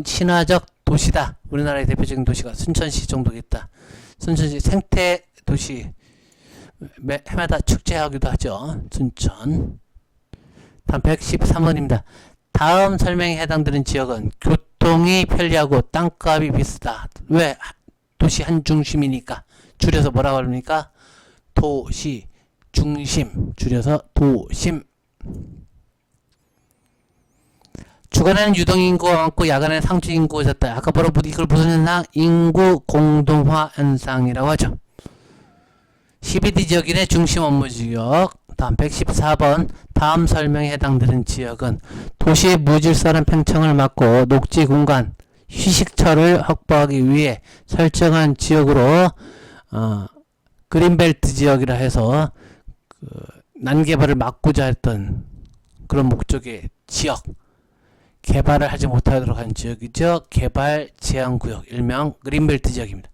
Speaker 1: 친화적 도시다. 우리나라의 대표적인 도시가 순천시 정도겠다. 순천시 생태 도시 해마다 축제하기도 하죠. 순천. 다음 113번입니다. 다음 설명에 해당되는 지역은 교통이 편리하고 땅값이 비싸다. 왜? 도시 한 중심이니까. 줄여서 뭐라고 합니까? 도시 중심. 줄여서 도심. 주간에는 유동인구가 많고 야간에는 상주인구가 적다. 아까 바로 이걸 무슨 현상? 인구 공동화 현상이라고 하죠. CBD 지역인의 중심 업무 지역. 다음 114번. 다음 설명에 해당되는 지역은 도시의 무질서한 팽창을 막고 녹지 공간, 휴식처를 확보하기 위해 설정한 지역으로 그린벨트 지역이라 해서 난개발을 막고자 했던 그런 목적의 지역, 개발을 하지 못하도록 한 지역이죠. 개발 제한 구역, 일명 그린벨트 지역입니다.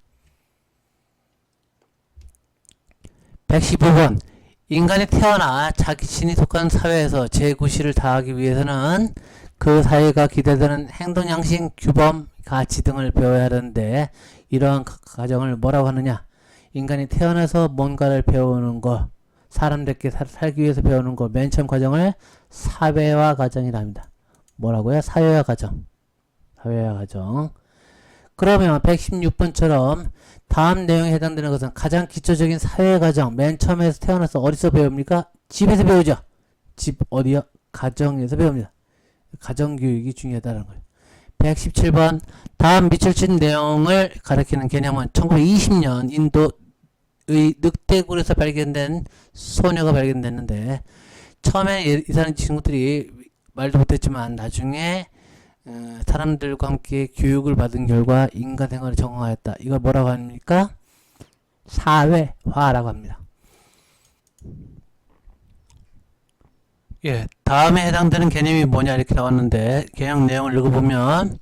Speaker 1: 115번. 인간이 태어나 자신이 속한 사회에서 제9시를 다하기 위해서는 그 사회가 기대되는 행동 양식, 규범, 가치 등을 배워야 하는데 이러한 과정을 뭐라고 하느냐? 인간이 태어나서 뭔가를 배우는 거, 사람답게 살기 위해서 배우는 거, 맨 처음 과정을 사회화 과정이라 합니다. 뭐라고요? 사회화 과정. 사회화 과정. 그러면 116번처럼 다음 내용에 해당되는 것은 가장 기초적인 사회 과정. 맨 처음에서 태어나서 어디서 배웁니까? 집에서 배우죠. 집 어디요? 가정에서 배웁니다. 가정교육이 중요하다는 거예요. 117번. 다음 밑줄 친 내용을 가리키는 개념은 1920년 인도의 늑대굴에서 발견된 소녀가 발견됐는데 처음에 이 사람 친구들이 말도 못했지만 나중에 사람들과 함께 교육을 받은 결과 인간 생활을 적응하였다. 이걸 뭐라고 합니까? 사회화라고 합니다. 예, 다음에 해당되는 개념이 뭐냐 이렇게 나왔는데 개념 내용을 읽어보면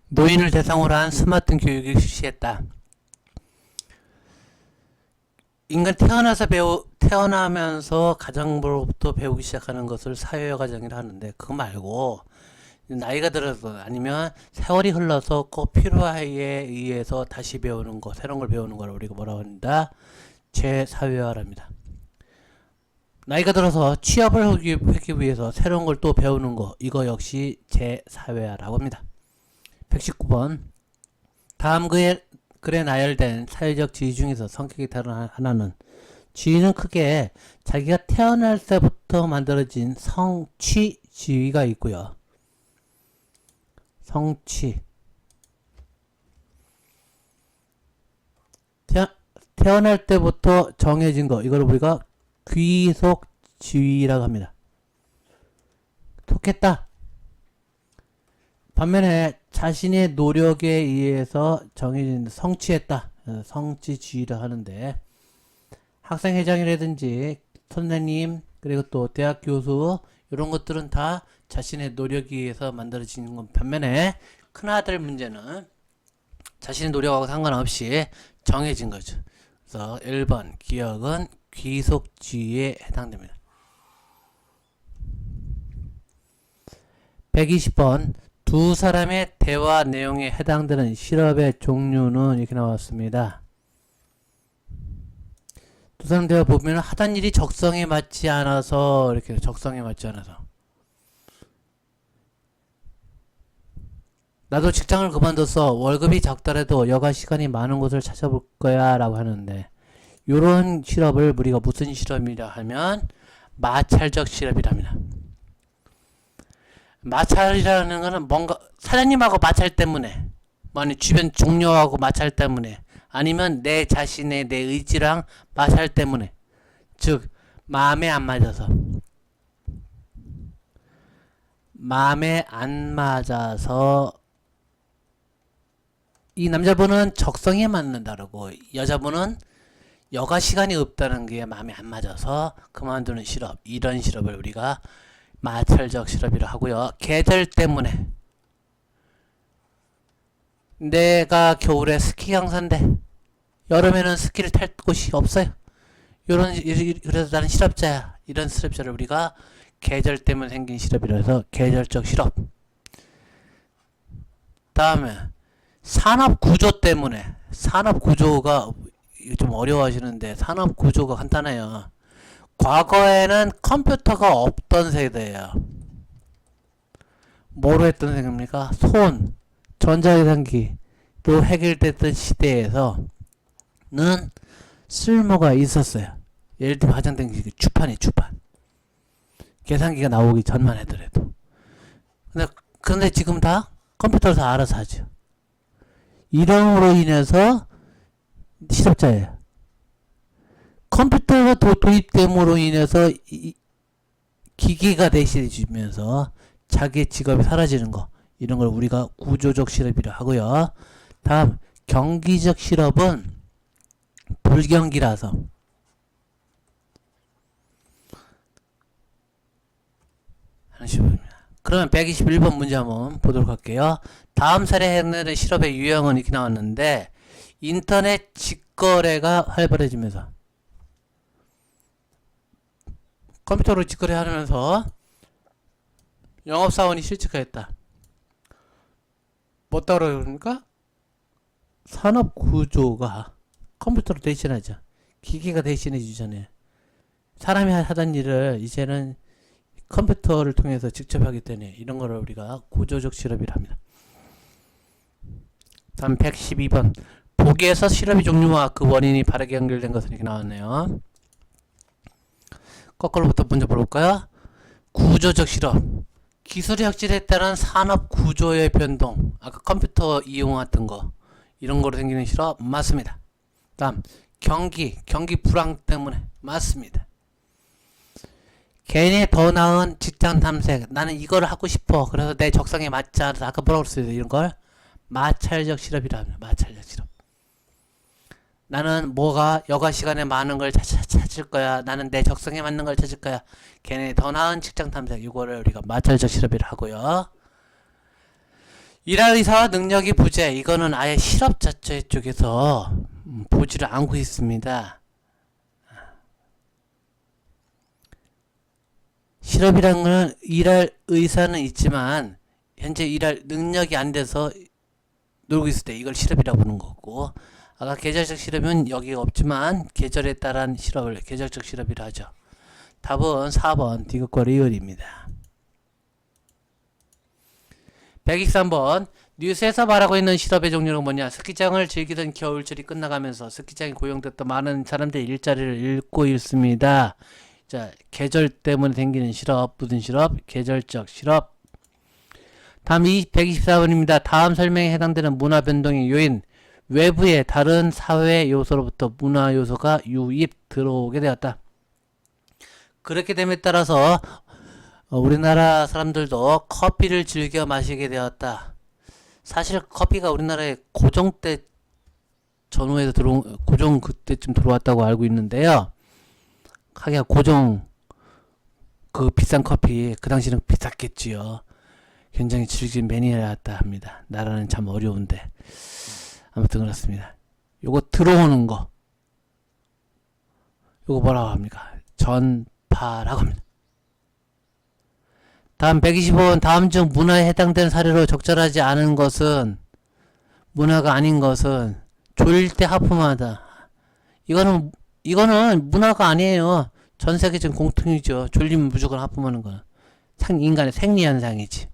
Speaker 1: 노인을 대상으로 한 스마트 교육을 실시했다. 인간 태어나면서 가정부로부터 배우기 시작하는 것을 사회화 과정이라 하는데 그거 말고 나이가 들어서 아니면 세월이 흘러서 꼭 필요에 의해서 다시 배우는 거, 새로운 걸 배우는 걸 우리가 뭐라고 합니다? 재사회화랍니다. 나이가 들어서 취업을 하기 위해서 새로운 걸 또 배우는 거, 이거 역시 재사회화라고 합니다. 119번. 다음 글에 나열된 사회적 지위 중에서 성격이 다른 하나는 지위는 크게 자기가 태어날 때부터 만들어진 성취 지위가 있고요. 성취. 태어날 때부터 정해진 거, 이걸 우리가 귀속 지위라고 합니다. 속했다. 반면에 자신의 노력에 의해서 정해진 성취했다. 성취 지위를 하는데 학생회장이라든지 선생님 그리고 또 대학 교수 이런 것들은 다 자신의 노력에 의해서 만들어지는 건 반면에 큰아들 문제는 자신의 노력하고 상관없이 정해진 거죠. 그래서 1번 기억은 귀속지위에 해당됩니다. 120번. 두 사람의 대화 내용에 해당되는 실업의 종류는 이렇게 나왔습니다. 두 사람 대화 보면 하던 일이 적성에 맞지 않아서 이렇게 적성에 맞지 않아서 나도 직장을 그만둬서 월급이 적더라도 여가 시간이 많은 곳을 찾아볼 거야 라고 하는데 요런 실업을 우리가 무슨 실업이라 하면 마찰적 실업이랍니다. 마찰이라는 거는 뭔가 사장님하고 마찰 때문에 아니 주변 동료하고 마찰 때문에 아니면 내 자신의 내 의지랑 마찰 때문에 즉 마음에 안 맞아서 이 남자분은 적성에 맞는다라고 여자분은 여가 시간이 없다는 게 마음에 안 맞아서 그만두는 실업, 이런 실업을 우리가 마찰적 실업이라고 하고요. 계절 때문에 내가 겨울에 스키 강사인데 여름에는 스키를 탈 곳이 없어요. 그래서 나는 실업자야. 이런 실업자를 우리가 계절 때문에 생긴 실업이라서 계절적 실업. 다음에 산업 구조 때문에 산업 구조가 좀 어려워하시는데 산업 구조가 간단해요. 과거에는 컴퓨터가 없던 세대예요. 뭐로 했던 세대입니까? 손, 전자계산기 또 해결됐던 시대에서는 쓸모가 있었어요. 예를 들면 화장대기 주판이 주판. 계산기가 나오기 전만 하더라도. 근데 지금 다 컴퓨터로 다 알아서 하죠. 이름으로 인해서 실업자예요. 컴퓨터가 도입됨으로 인해서 기계가 대신해주면서 자기의 직업이 사라지는 거, 이런 걸 우리가 구조적 실업이라 하고요. 다음 경기적 실업은 불경기라서 하는 실업입니다. 그러면 121번 문제 한번 보도록 할게요. 다음 사례에 해당되는 실업의 유형은 이렇게 나왔는데, 인터넷 직거래가 활발해지면서 컴퓨터로 직거래하면서 영업사원이 실직하였다. 뭐 따라 그러니까 산업 구조가 컴퓨터로 대신하죠. 기계가 대신해 주잖아요. 사람이 하던 일을 이제는 컴퓨터를 통해서 직접 하기 때문에 이런 거를 우리가 구조적 실업이라 합니다. 다음 112번. 보기에서 실업의 종류와 그 원인이 바르게 연결된 것은 이렇게 나왔네요. 거꾸로부터 먼저 볼까요? 구조적 실업. 기술의 혁신에 따른 산업 구조의 변동. 아까 컴퓨터 이용했던 거. 이런 거로 생기는 실업 맞습니다. 다음 경기 불황 때문에 맞습니다. 개인의 더 나은 직장 탐색. 나는 이거를 하고 싶어. 그래서 내 적성에 맞지 않아서 아까 뭐라고 그랬어요? 이런 걸 마찰적 실업이라 합니다. 마찰적 실업. 나는 뭐가 여가 시간에 많은 걸 찾을 거야. 나는 내 적성에 맞는 걸 찾을 거야. 걔네 더 나은 직장 탐색. 이거를 우리가 마찰적 실업이라 하고요. 일할 의사와 능력이 부재. 이거는 아예 실업 자체 쪽에서 보지를 않고 있습니다. 실업이라는 거는 일할 의사는 있지만 현재 일할 능력이 안 돼서 놀고 있을 때 이걸 실업이라고 부르는 거고, 아까 계절적 실업은 여기가 없지만 계절에 따른 실업을 계절적 실업이라 하죠. 답은 4번 디귿과 리을입니다. 123번. 뉴스에서 말하고 있는 실업의 종류는 뭐냐? 스키장을 즐기던 겨울철이 끝나가면서 스키장이 고용됐던 많은 사람들이 일자리를 잃고 있습니다. 자, 계절 때문에 생기는 실업, 무슨 실업? 계절적 실업. 다음 124번입니다. 다음 설명에 해당되는 문화 변동의 요인. 외부의 다른 사회 요소로부터 문화 요소가 유입 들어오게 되었다. 그렇게 됨에 따라서 우리나라 사람들도 커피를 즐겨 마시게 되었다. 사실 커피가 우리나라에 고종 때 전후에서 고종 그때쯤 들어왔다고 알고 있는데요. 하기야 고종 그 비싼 커피 그 당시는 비쌌겠지요. 굉장히 즐긴 매니아였다 합니다. 나라는 참 어려운데 아무튼 그렇습니다. 요거 들어오는 거 요거 뭐라고 합니까? 전파라고 합니다. 다음 125번. 다음 중 문화에 해당되는 사례로 적절하지 않은 것은, 문화가 아닌 것은 졸릴 때 하품하다. 이거는 문화가 아니에요. 전 세계적인 공통이죠. 졸리면 무조건 하품하는 거는 인간의 생리현상이지.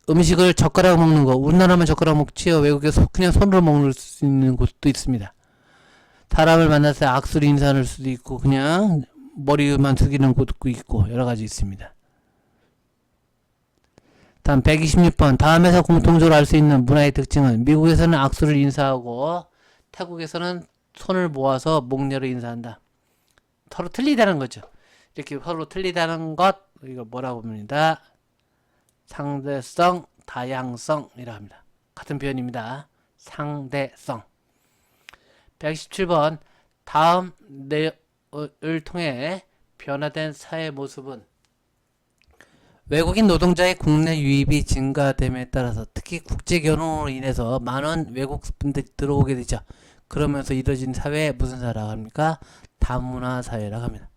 Speaker 1: 음식을 젓가락 먹는 거, 우리나라만 젓가락 먹지요. 외국에서 그냥 손으로 먹을 수 있는 곳도 있습니다. 사람을 만났을 때 악수로 인사할 수도 있고 그냥 머리만 숙이는 곳도 있고 여러가지 있습니다. 다음 126번. 다음에서 공통적으로 알 수 있는 문화의 특징은, 미국에서는 악수를 인사하고 태국에서는 손을 모아서 목례로 인사한다. 서로 틀리다는 거죠. 이렇게 서로 틀리다는 것, 이거 뭐라고 합니다. 상대성, 다양성이라 합니다. 같은 표현입니다. 상대성. 117번. 다음 내용을 통해 변화된 사회 모습은, 외국인 노동자의 국내 유입이 증가됨에 따라서 특히 국제 결혼으로 인해서 많은 외국 분들이 들어오게 되죠. 그러면서 이루어진 사회에 무슨 사회라고 합니까? 다문화 사회라고 합니다.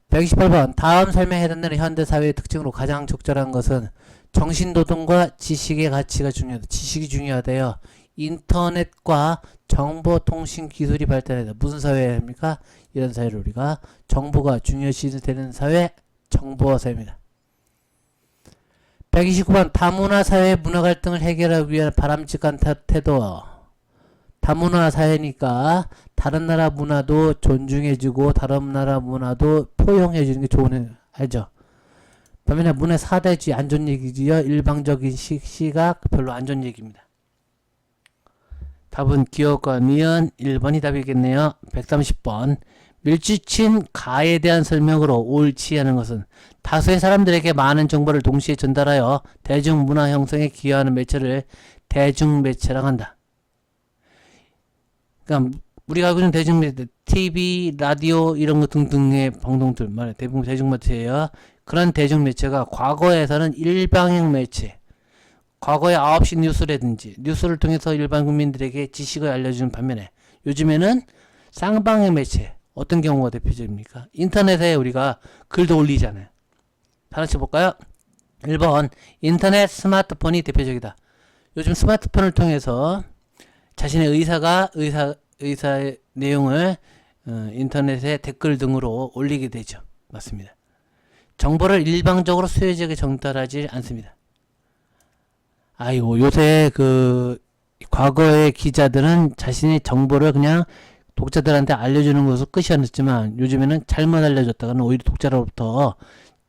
Speaker 1: 128번. 다음 설명에 해당되는 현대 사회의 특징으로 가장 적절한 것은, 정신노동과 지식의 가치가 중요하다. 지식이 중요하대요. 인터넷과 정보통신 기술이 발달하다. 무슨 사회입니까? 이런 사회를 우리가 정보가 중요시 되는 사회, 정보 사회입니다. 129번. 다문화 사회의 문화 갈등을 해결하기 위한 바람직한 태도. 다문화 사회니까 다른 나라 문화도 존중해주고 다른 나라 문화도 포용해주는 게 좋은, 알죠? 반면에 문화의 4대주의 안 좋은 얘기지요. 일방적인 시각 별로 안 좋은 얘기입니다. 답은 기억과 니은 1번이 답이겠네요. 130번. 밀주친 가에 대한 설명으로 옳지 않은 것은, 다수의 사람들에게 많은 정보를 동시에 전달하여 대중문화 형성에 기여하는 매체를 대중매체라고 한다. 그러니까 우리가 알고 있는 대중매체, TV, 라디오 이런 거 등등의 방송들 말해 대부분 대중매체예요. 그런 대중매체가 과거에서는 일방향 매체, 과거에 9시 뉴스라든지 뉴스를 통해서 일반 국민들에게 지식을 알려주는 반면에 요즘에는 쌍방향 매체, 어떤 경우가 대표적입니까? 인터넷에 우리가 글도 올리잖아요. 하나씩 볼까요? 1번 인터넷 스마트폰이 대표적이다. 요즘 스마트폰을 통해서 자신의 의사의 내용을 인터넷에 댓글 등으로 올리게 되죠. 맞습니다. 정보를 일방적으로 수요자에게 전달하지 않습니다. 아이고, 요새 과거의 기자들은 자신의 정보를 그냥 독자들한테 알려주는 것으로 끝이었지만 요즘에는 잘못 알려줬다가는 오히려 독자로부터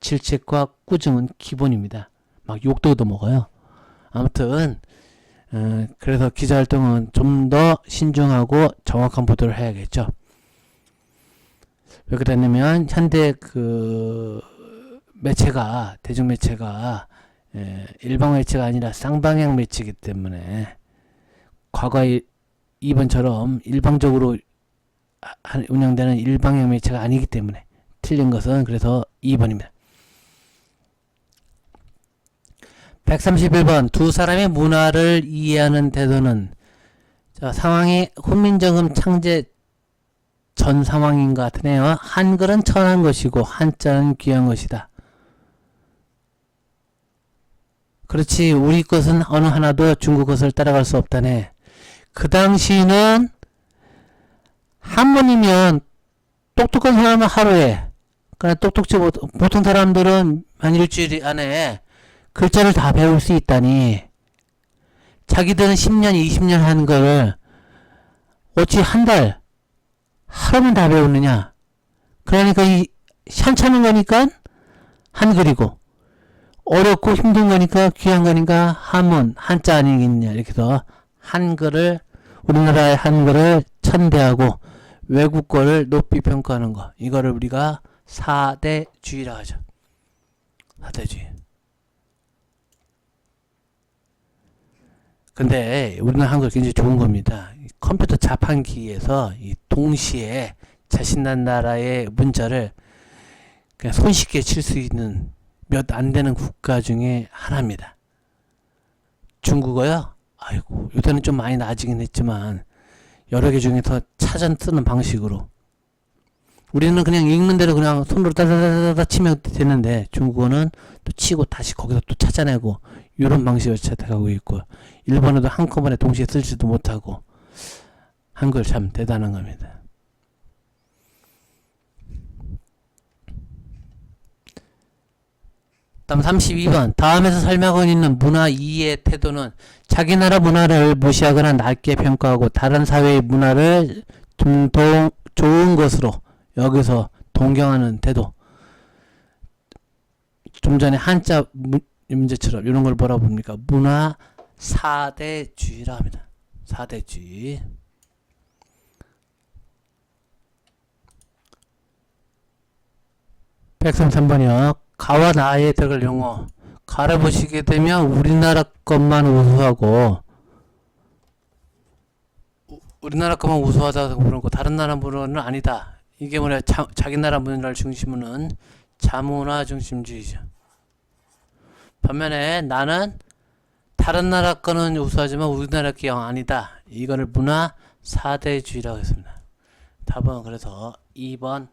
Speaker 1: 질책과 꾸중은 기본입니다. 막 욕도 얻어먹어요. 아무튼 그래서 기자활동은 좀 더 신중하고 정확한 보도를 해야겠죠. 왜 그러냐면 현대 매체가 대중매체가 일방 매체가 아니라 쌍방향 매체이기 때문에 과거의 2번처럼 일방적으로 운영되는 일방향 매체가 아니기 때문에 틀린 것은 그래서 2번입니다. 131번 두 사람의 문화를 이해하는 태도는 자, 상황이 훈민정음 창제 전 상황인 것 같으네요. 한글은 천한 것이고 한자는 귀한 것이다. 그렇지 우리 것은 어느 하나도 중국 것을 따라갈 수 없다네. 그 당시는 한문이면 똑똑한 사람은 하루에 그러니까 똑똑지 못 보통 사람들은 한 일주일 안에 글자를 다 배울 수 있다니 자기들은 10년 20년 하는 거를 어찌 한 달 하루만 다 배우느냐. 그러니까 이 현찮은 거니까 한글이고 어렵고 힘든 거니까 귀한 거니까 한문 한자 아니겠냐. 이렇게 해서 한글을 우리나라의 한글을 천대하고 외국 거를 높이 평가하는 거 이거를 우리가 사대주의라 하죠. 사대주의. 근데 우리나라 한글 굉장히 좋은 겁니다. 컴퓨터 자판기에서 동시에 자신 나라의 문자를 그냥 손쉽게 칠 수 있는 몇 안 되는 국가 중에 하나입니다. 중국어요? 아이고 요새는 좀 많이 나아지긴 했지만 여러 개 중에서 찾아 쓰는 방식으로 우리는 그냥 읽는 대로 그냥 손으로 따다다다 치면 되는데 중국어는 또 치고 다시 거기서 또 찾아내고 이런 방식으로 채택하고 있고 일본어도 한꺼번에 동시에 쓸지도 못하고 한글 참 대단한 겁니다. 다음 32번 다음에서 설명하고 있는 문화 이해 태도는 자기 나라 문화를 무시하거나 낮게 평가하고 다른 사회의 문화를 좀 더 좋은 것으로 여기서 동경하는 태도. 좀 전에 한자 문제처럼 이런 걸 뭐라 부릅니까? 문화 사대주의라 합니다. 사대주의. (133번이요) 가와 나에 들어갈 용어 가를 보시게 되면 우리나라 것만 우수하고 우리나라 것만 우수하다고 그러고 다른 나라 문화는 아니다. 이게 뭐냐 자기 나라 문화를 중심으로는 자문화 중심주의죠. 반면에 나는 다른 나라 거는 우수하지만 우리나라 게 아니다. 이거를 문화 사대주의라고 했습니다. 답은 그래서 2번.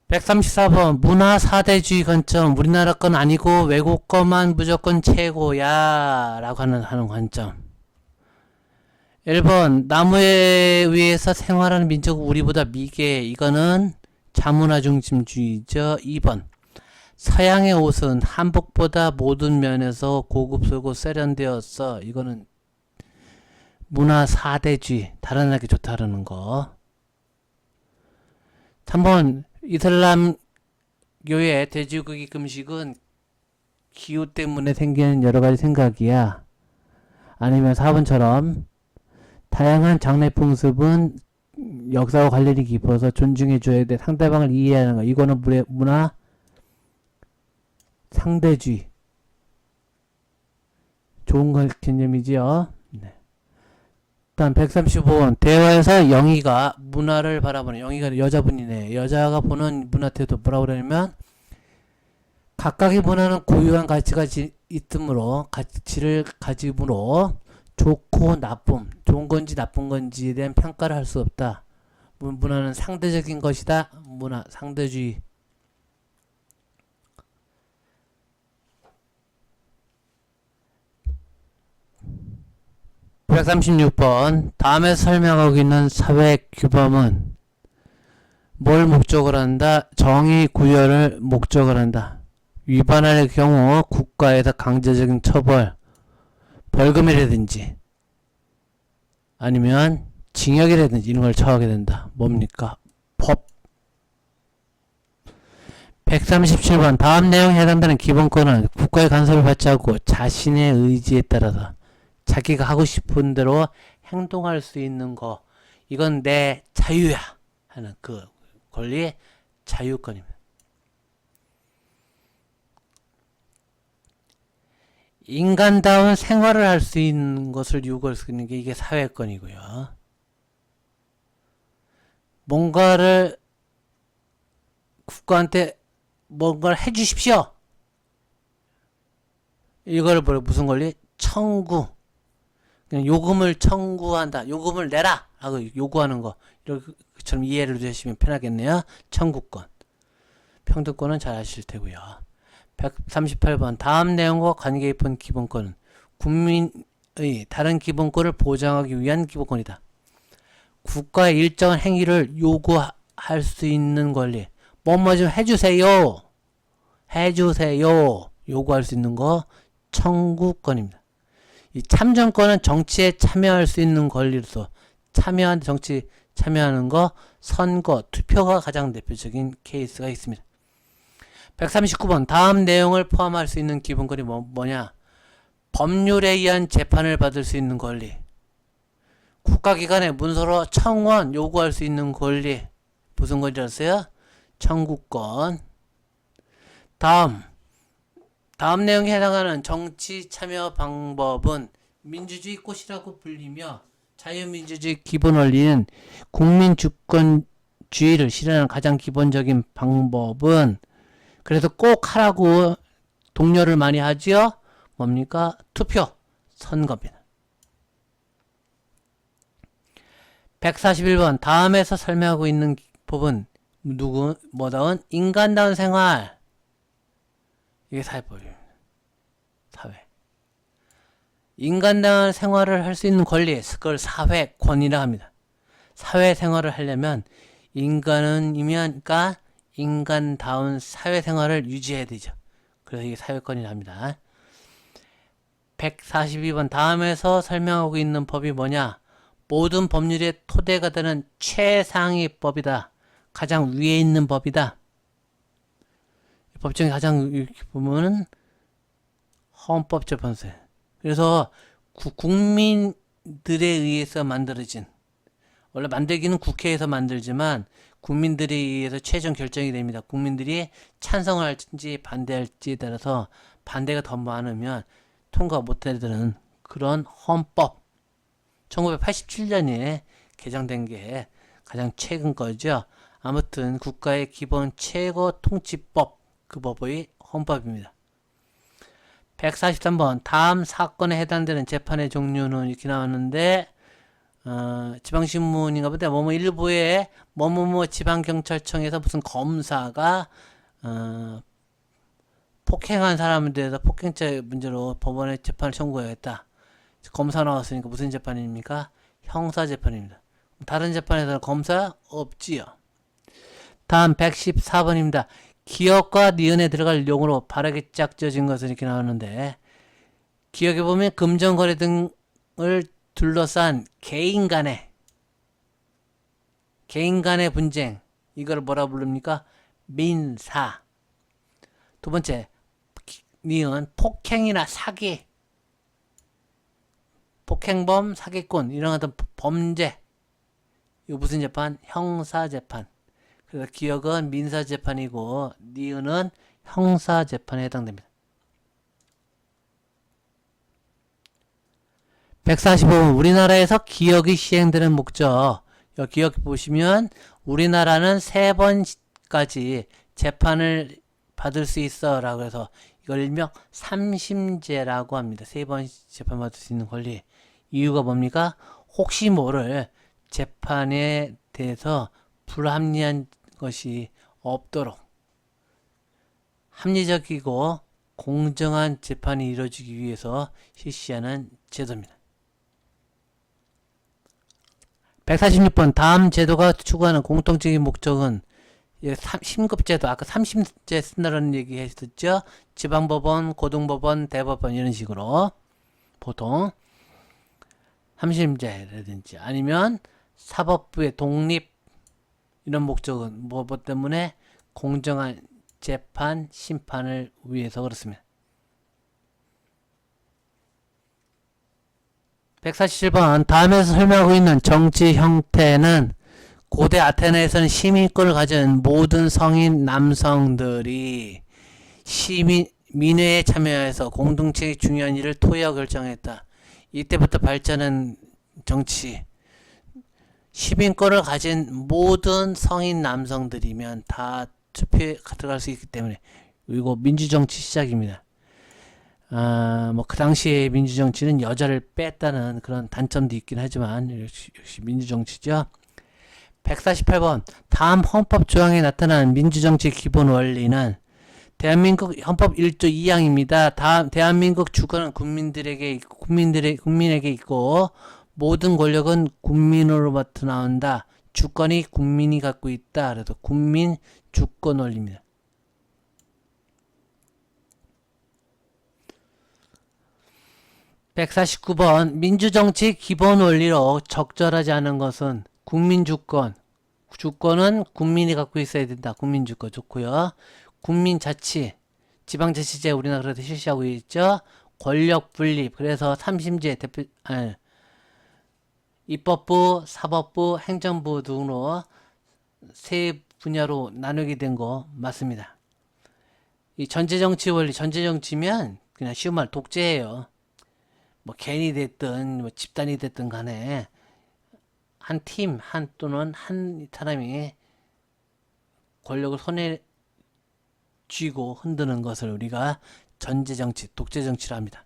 Speaker 1: 134번 문화 사대주의 관점 우리나라 건 아니고 외국 거만 무조건 최고야 라고 하는 관점. 1번 나무에 의해서 생활하는 민족 우리보다 미개 이거는 자문화 중심주의죠. 2번 서양의 옷은 한복보다 모든 면에서 고급스럽고 세련되었어 이거는 문화 사대주의 다른 나라가 좋다라는 거. 3번 이슬람교의 돼지고기 금식은 기후 때문에 생기는 여러가지 생각이야. 아니면 4번처럼 다양한 장례 풍습은 역사와 관련이 깊어서 존중해줘야 돼. 상대방을 이해하는 거. 이거는 문화 상대주의. 좋은 개념이지요. 네. 다음 135번 대화에서 영희가 문화를 바라보는 영희가 여자분이네. 여자가 보는 문화 태도 뭐라고 그러냐면 각각의 문화는 고유한 가치가 있으므로 가치를 가지므로 좋고 나쁨, 좋은 건지 나쁜 건지에 대한 평가를 할 수 없다. 문화는 상대적인 것이다. 문화 상대주의. 136번 다음에 설명하고 있는 사회 규범은 뭘 목적으로 한다? 정의 구현을 목적으로 한다. 위반할 경우 국가에서 강제적인 처벌, 벌금이라든지 아니면 징역이라든지 이런 걸 처하게 된다. 뭡니까? 법. 137번 다음 내용에 해당되는 기본권은 국가의 간섭을 받지 않고 자신의 의지에 따라서 자기가 하고 싶은 대로 행동할 수 있는 거. 이건 내 자유야 하는 그 권리, 자유권입니다. 인간다운 생활을 할 수 있는 것을 요구할 수 있는 게 이게 사회권이고요. 뭔가를 국가한테 뭔가를 해주십시오. 이걸 무슨 권리? 청구. 그냥 요금을 청구한다. 요금을 내라. 하고 요구하는 거. 이렇게처럼 이해를 해주시면 편하겠네요. 청구권. 평등권은 잘 아실 테고요. 138번 다음 내용과 관계 깊은 기본권은 국민의 다른 기본권을 보장하기 위한 기본권이다. 국가의 일정한 행위를 요구할 수 있는 권리. 뭐뭐 좀 해주세요. 해주세요. 요구할 수 있는 거 청구권입니다. 이 참정권은 정치에 참여할 수 있는 권리로서 정치 참여하는 거 선거, 투표가 가장 대표적인 케이스가 있습니다. 139번 다음 내용을 포함할 수 있는 기본권이 뭐냐? 법률에 의한 재판을 받을 수 있는 권리. 국가기관에 문서로 청원 요구할 수 있는 권리. 무슨 권리였어요? 청구권. 다음 내용에 해당하는 정치 참여 방법은 민주주의 꽃이라고 불리며 자유민주주의 기본 원리는 국민주권주의를 실현하는 가장 기본적인 방법은 그래서 꼭 하라고 독려를 많이 하지요. 뭡니까? 투표, 선거입니다. 141번 다음에서 설명하고 있는 법은 뭐다운 인간다운 생활. 이게 사회법입니다. 사회. 인간다운 생활을 할 수 있는 권리, 그걸 사회권이라 합니다. 사회생활을 하려면 인간이니까 인간다운 사회생활을 유지해야 되죠. 그래서 이게 사회권이라 합니다. 142번 다음에서 설명하고 있는 법이 뭐냐? 모든 법률의 토대가 되는 최상위 법이다. 가장 위에 있는 법이다. 법 중에 가장 이렇게 보면은 헌법재판소. 그래서 국민들에 의해서 만들어진, 원래 만들기는 국회에서 만들지만 국민들에 의해서 최종 결정이 됩니다. 국민들이 찬성을 할지 반대할지에 따라서 반대가 더 많으면 통과 못하는 그런 헌법. 1987년에 개정된 게 가장 최근 거죠. 아무튼 국가의 기본 최고 통치법, 그 법의 헌법입니다. 143번 다음 사건에 해당되는 재판의 종류는 이렇게 나왔는데 지방신문인가 보다. 뭐뭐 일부에 뭐뭐뭐 지방경찰청에서 무슨 검사가 폭행한 사람에 대해서 폭행죄 문제로 법원에 재판을 청구하겠다. 검사 나왔으니까 무슨 재판입니까? 형사재판입니다. 다른 재판에서는 검사 없지요. 다음 114번입니다. 기억과 니은에 들어갈 용어로 바르게 짝져진 것은 이렇게 나오는데 기억에 보면 금전거래 등을 둘러싼 개인 간의 분쟁, 이걸 뭐라 부릅니까? 민사. 두 번째 니은 폭행이나 사기, 폭행범, 사기꾼 이런 어떤 범죄, 이거 무슨 재판? 형사재판. 그래서 기억은 민사재판이고 니은은 형사재판에 해당됩니다. 145번 우리나라에서 기역이 시행되는 목적. 여기 기역 보시면 우리나라는 3번까지 재판을 받을 수 있어 라고 해서 이걸 일명 삼심제라고 합니다. 3번 재판받을 수 있는 권리. 이유가 뭡니까? 혹시 모를 재판에 대해서 불합리한 것이 없도록 합리적이고 공정한 재판이 이루어지기 위해서 실시하는 제도입니다. 146번 다음 제도가 추구하는 공통적인 목적은 심급제도 아까 3심제 쓴다는 얘기 했었죠. 지방법원, 고등법원, 대법원 이런 식으로 보통 3심제라든지 아니면 사법부의 독립 이런 목적은 뭐 때문에 공정한 재판, 심판을 위해서 그렇습니다. 147번 다음에서 설명하고 있는 정치 형태는 고대 아테네에서는 시민권을 가진 모든 성인 남성들이 민회에 참여해서 공동체의 중요한 일을 토의하고 결정했다. 이때부터 발전한 정치 시민권을 가진 모든 성인 남성들이면 다 투표에 들어갈 수 있기 때문에 이거 민주정치 시작입니다. 뭐 그 당시에 민주정치는 여자를 뺐다는 그런 단점도 있긴 하지만 역시 민주정치죠. 148번 다음 헌법 조항에 나타난 민주정치 기본 원리는 대한민국 헌법 1조 2항입니다. 대한민국 주권은 국민에게 있고 모든 권력은 국민으로부터 나온다. 주권이 국민이 갖고 있다. 그래서 국민 주권 원리입니다. 149번 민주정치 기본 원리로 적절하지 않은 것은 국민주권 주권은 국민이 갖고 있어야 된다. 국민주권 좋고요. 국민자치 지방자치제 우리나라에서 실시하고 있죠. 권력 분립 그래서 3심제 입법부, 사법부, 행정부 등으로 세 분야로 나누게 된 거 맞습니다. 이 전제정치 원리 전제정치면 그냥 쉬운 말 독재예요. 뭐 개인이 됐든 뭐 집단이 됐든 간에 한 팀, 또는 한 사람이 권력을 손에 쥐고 흔드는 것을 우리가 전제정치, 독재정치라 합니다.